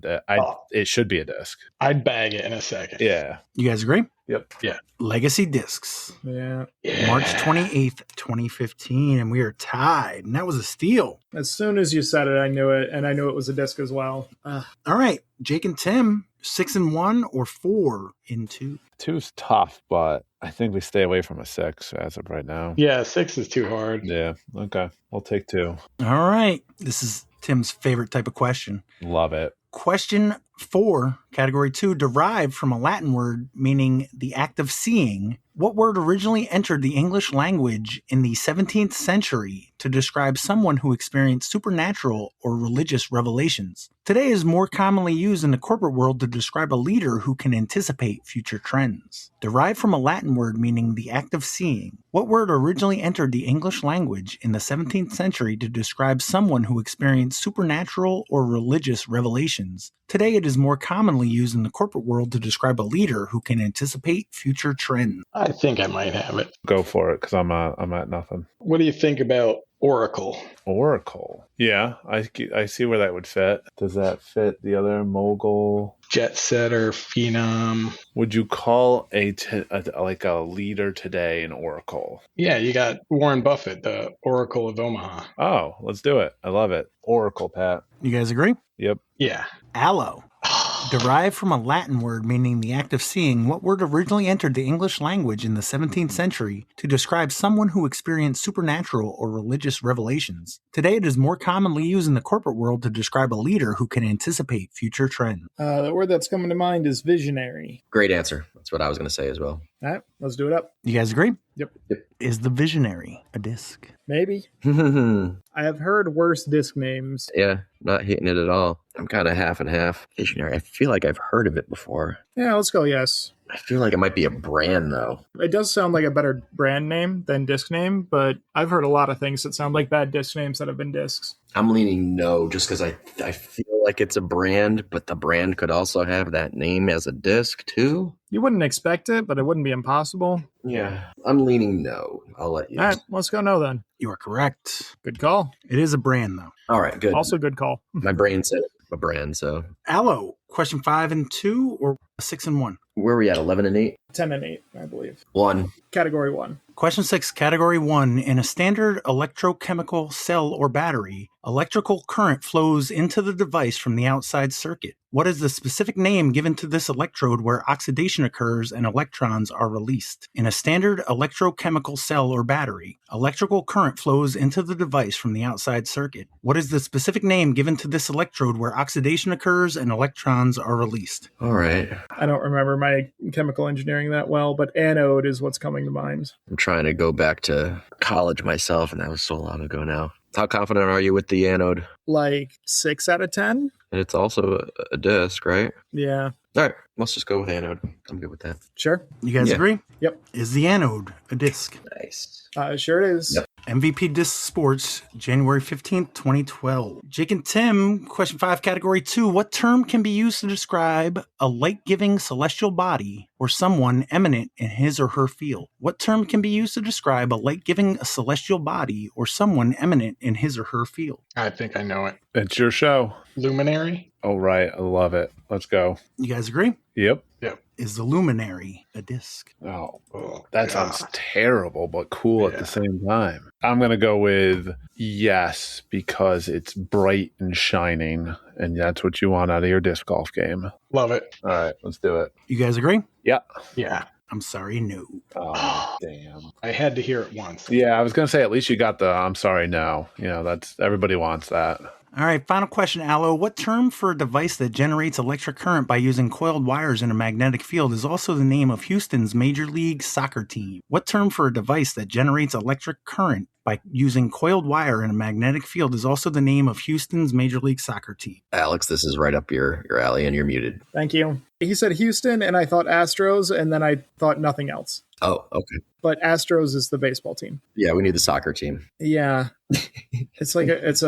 it should be a disc. I'd bag it in a second. Yeah. You guys agree? Yep. Yeah. Legacy Discs. Yeah. March 28th, 2015, and we are tied. And that was a steal. As soon as you said it, I knew it, and I knew it was a disc as well. All right, Jake and Tim, 6-1 or 4-2? 2's tough, but I think we stay away from a 6 as of right now. Yeah, 6 is too hard. Yeah. Okay. We'll take 2. All right. This is Tim's favorite type of question. Love it. Question 4, category 2, derived from a Latin word meaning the act of seeing. What word originally entered the English language in the 17th century to describe someone who experienced supernatural or religious revelations? Today is more commonly used in the corporate world to describe a leader who can anticipate future trends. Derived from a Latin word meaning the act of seeing. What word originally entered the English language in the 17th century to describe someone who experienced supernatural or religious revelations? Today it is more commonly used in the corporate world to describe a leader who can anticipate future trends. I think I might have it. Go for it, because I'm at nothing. What do you think about Oracle? Oracle. Yeah, I see where that would fit. Does that fit the other mogul? Jet setter, phenom. Would you call a leader today an Oracle? Yeah, you got Warren Buffett, the Oracle of Omaha. Oh, let's do it. I love it. Oracle, Pat. You guys agree? Yep. Yeah. Aloe. Derived from a Latin word meaning the act of seeing, what word originally entered the English language in the 17th century to describe someone who experienced supernatural or religious revelations? Today it is more commonly used in the corporate world to describe a leader who can anticipate future trends. The word that's coming to mind is visionary. Great answer. That's what I was going to say as well. All right, let's do it up. You guys agree? Yep. Is the visionary a disc? Maybe. Yeah, I have heard worse disc names. not hitting it at all. I'm kind of half and half. Visionary. I feel like I've heard of it before. Yeah, let's go yes. I feel like it might be a brand, though. It does sound like a better brand name than disc name, but I've heard a lot of things that sound like bad disc names that have been discs. I'm leaning no, just because I feel like it's a brand, but the brand could also have that name as a disc, too. You wouldn't expect it, but it wouldn't be impossible. Yeah, I'm leaning no. I'll let you. All right, let's go no then. You are correct. Good call. It is a brand, though. All right, good. Also good call. My brain said a brand, so. Aloe. Question 5-2 or 6-1? Where are we at, 11 and 8? 10 and 8, I believe. 1. Category 1. Question 6, Category 1. In a standard electrochemical cell or battery, electrical current flows into the device from the outside circuit. What is the specific name given to this electrode where oxidation occurs and electrons are released? In a standard electrochemical cell or battery, electrical current flows into the device from the outside circuit. What is the specific name given to this electrode where oxidation occurs and electrons are released? All right. I don't remember my chemical engineering that well, but anode is what's coming to mind. I'm trying to go back to college myself, and that was so long ago now. How confident are you with the anode? Like 6 out of 10? And it's also a disc, right? Yeah. All right, let's just go with anode. I'm good with that. Sure. You guys agree? Yep. Is the anode a disc? Nice. Sure it is. Yep. MVP Disc Sports, January 15th, 2012. Jake and Tim, question 5, category 2. What term can be used to describe a light-giving celestial body or someone eminent in his or her field? What term can be used to describe a light-giving celestial body or someone eminent in his or her field? I think I know it. It's your show. Luminary? Oh, right. I love it. Let's go. You guys agree? Yep. Is the luminary a disc? Oh, that sounds terrible, but cool at the same time. I'm going to go with yes, because it's bright and shining, and that's what you want out of your disc golf game. Love it. All right, let's do it. You guys agree? Yeah. Yeah. I'm sorry, no. Oh, damn. I had to hear it once. Yeah, I was going to say at least you got the I'm sorry, no. You know, that's everybody wants that. All right, final question, Aloe. What term for a device that generates electric current by using coiled wires in a magnetic field is also the name of Houston's Major League Soccer team? What term for a device that generates electric current by using coiled wire in a magnetic field is also the name of Houston's Major League Soccer team? Alex, this is right up your alley, and you're muted. Thank you. He said Houston, and I thought Astros, and then I thought nothing else. Oh, okay. But Astros is the baseball team. Yeah, we need the soccer team. Yeah. It's like it's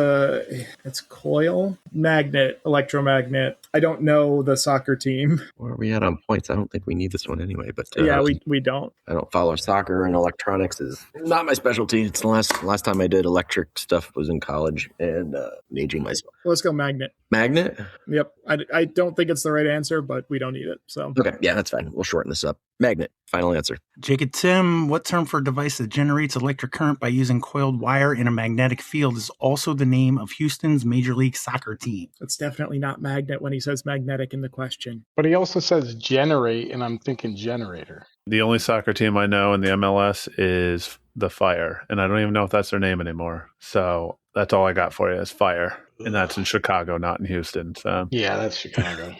coil, magnet, electromagnet. I don't know the soccer team. Where are we at on points? I don't think we need this one anyway. But Yeah, we don't. I don't follow soccer, and electronics is not my specialty. It's the last time I did electric stuff was in college, and aging myself. Let's go magnet. Magnet? Yep. I don't think it's the right answer, but we don't need it. So Okay, yeah, that's fine. We'll shorten this up. Magnet. Final answer. Jake and Tim, what term for a device that generates electric current by using coiled wire in a magnetic field is also the name of Houston's Major League Soccer team? it's definitely not magnet when he says magnetic in the question. But he also says generate, and I'm thinking generator. The only soccer team I know in the MLS is the Fire, and I don't even know if that's their name anymore. So that's all I got for you is Fire, and that's in Chicago, not in Houston. So Yeah, that's Chicago.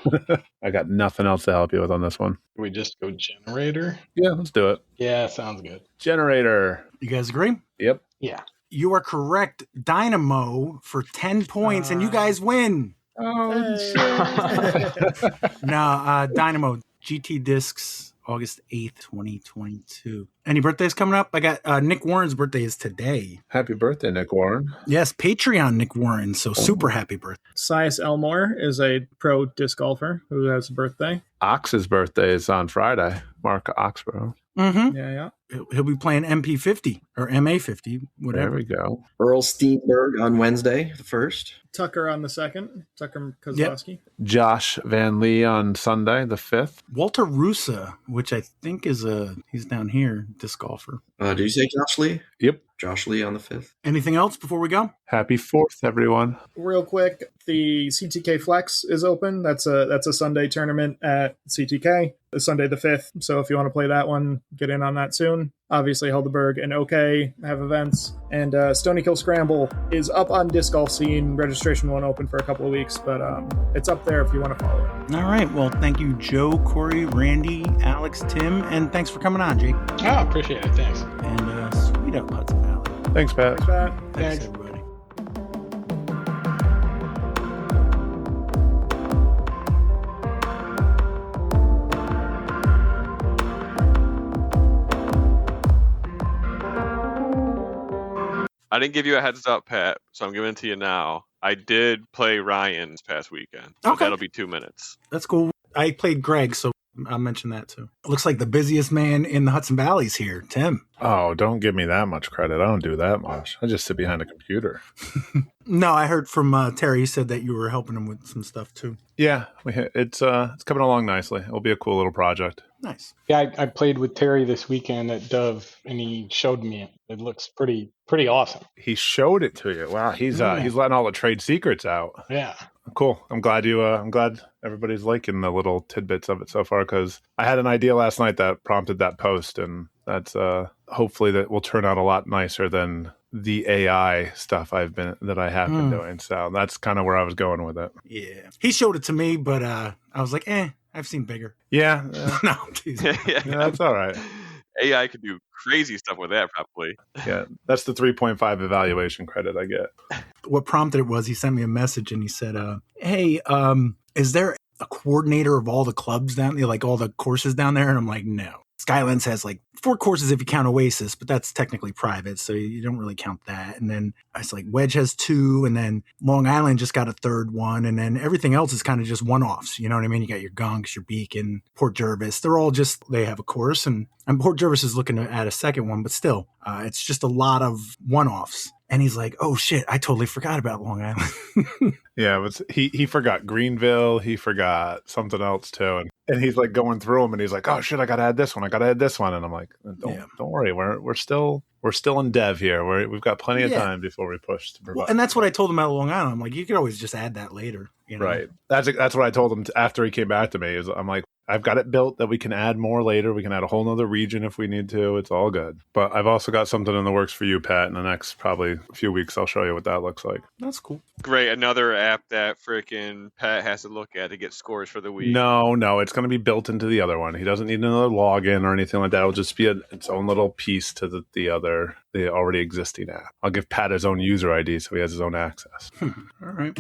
I got nothing else to help you with on this one. We just go generator? Yeah, let's do it. Yeah, sounds good. Generator. You guys agree? Yep. Yeah. You are correct. Dynamo for 10 points, and you guys win. Oh, Dynamo, GT Discs, August 8th, 2022. Any birthdays coming up? I got Nick Warren's birthday is today. Happy birthday, Nick Warren. Yes, Patreon Nick Warren, so super happy birthday. Sias Elmore is a pro disc golfer who has a birthday. Ox's birthday is on Friday. Mark Oxborough. Mm-hmm. Yeah. He'll be playing MP50 or MA50, whatever. There we go. Earl Steenberg on Wednesday, the 1st. Tucker on the 2nd. Tucker Kozlowski. Josh Van Lee on Sunday, the 5th. Walter Russa, which I think is he's down here, disc golfer. Did you say Josh Lee? Yep. Josh Lee on the 5th. Anything else before we go? Happy 4th, everyone. Real quick, the CTK Flex is open. That's a Sunday tournament at CTK. It's Sunday the 5th. So if you want to play that one, get in on that soon. Obviously, Helderberg and OK have events. And Stony Kill Scramble is up on Disc Golf Scene. Registration won't open for a couple of weeks, but it's up there if you want to follow it. All right. Well, thank you, Joe, Corey, Randy, Alex, Tim, and thanks for coming on, Jake. Oh, appreciate it. Thanks. And sweet up, Hudson Valley. Thanks, Pat. Thanks, Pat. Thanks, everybody. I didn't give you a heads up, Pat, so I'm giving it to you now. I did play Ryan this past weekend. So Okay. that'll be 2 minutes. That's cool. I played Greg, so I'll mention that too. Looks like the busiest man in the Hudson Valley is here, Tim. Oh, don't give me that much credit. I don't do that much. I just sit behind a computer. No, I heard from Terry. He said that you were helping him with some stuff too. Yeah, it's coming along nicely. It'll be a cool little project. Nice. Yeah, I played with Terry this weekend at Dove, and he showed me it. It looks pretty awesome. He showed it to you. Wow, he's letting all the trade secrets out. Yeah. Cool. I'm glad everybody's liking the little tidbits of it so far, because I had an idea last night that prompted that post, and that's hopefully that will turn out a lot nicer than the AI stuff I have been doing. So that's kind of where I was going with it. Yeah. He showed it to me, but I was like, I've seen bigger. Yeah. No, I'm teasing. Yeah, that's all right. AI could do crazy stuff with that, probably. Yeah, that's the 3.5 evaluation credit I get. What prompted it was he sent me a message and he said, hey, is there a coordinator of all the clubs down there, like all the courses down there? And I'm like, no. Skylands has like 4 courses if you count Oasis, but that's technically private, so you don't really count that. And then I was like, Wedge has 2, and then Long Island just got a 3rd one, and then everything else is kind of just one-offs. You know what I mean? You got your Gunks, your Beacon, Port Jervis. They're all just, they have a course, and Port Jervis is looking to add a 2nd one, but still, it's just a lot of one-offs. And he's like, oh shit, I totally forgot about Long Island. Yeah, but he forgot Greenville. He forgot something else too. And he's like going through them and he's like, oh shit, I got to add this one. I got to add this one. And I'm like, don't worry. We're still in dev here. We've got plenty of time before we push to provide. Well, and that's what I told him about Long Island. I'm like, you could always just add that later. You know? Right. That's what I told him after he came back to me. I'm like, I've got it built that we can add more later. We can add a whole nother region if we need to. It's all good. But I've also got something in the works for you, Pat. In the next probably few weeks, I'll show you what that looks like. That's cool. Great. Another app that freaking Pat has to look at to get scores for the week. No, it's going to be built into the other one. He doesn't need another login or anything like that. It'll just be its own little piece to the already existing app. I'll give Pat his own user ID so he has his own access. All right.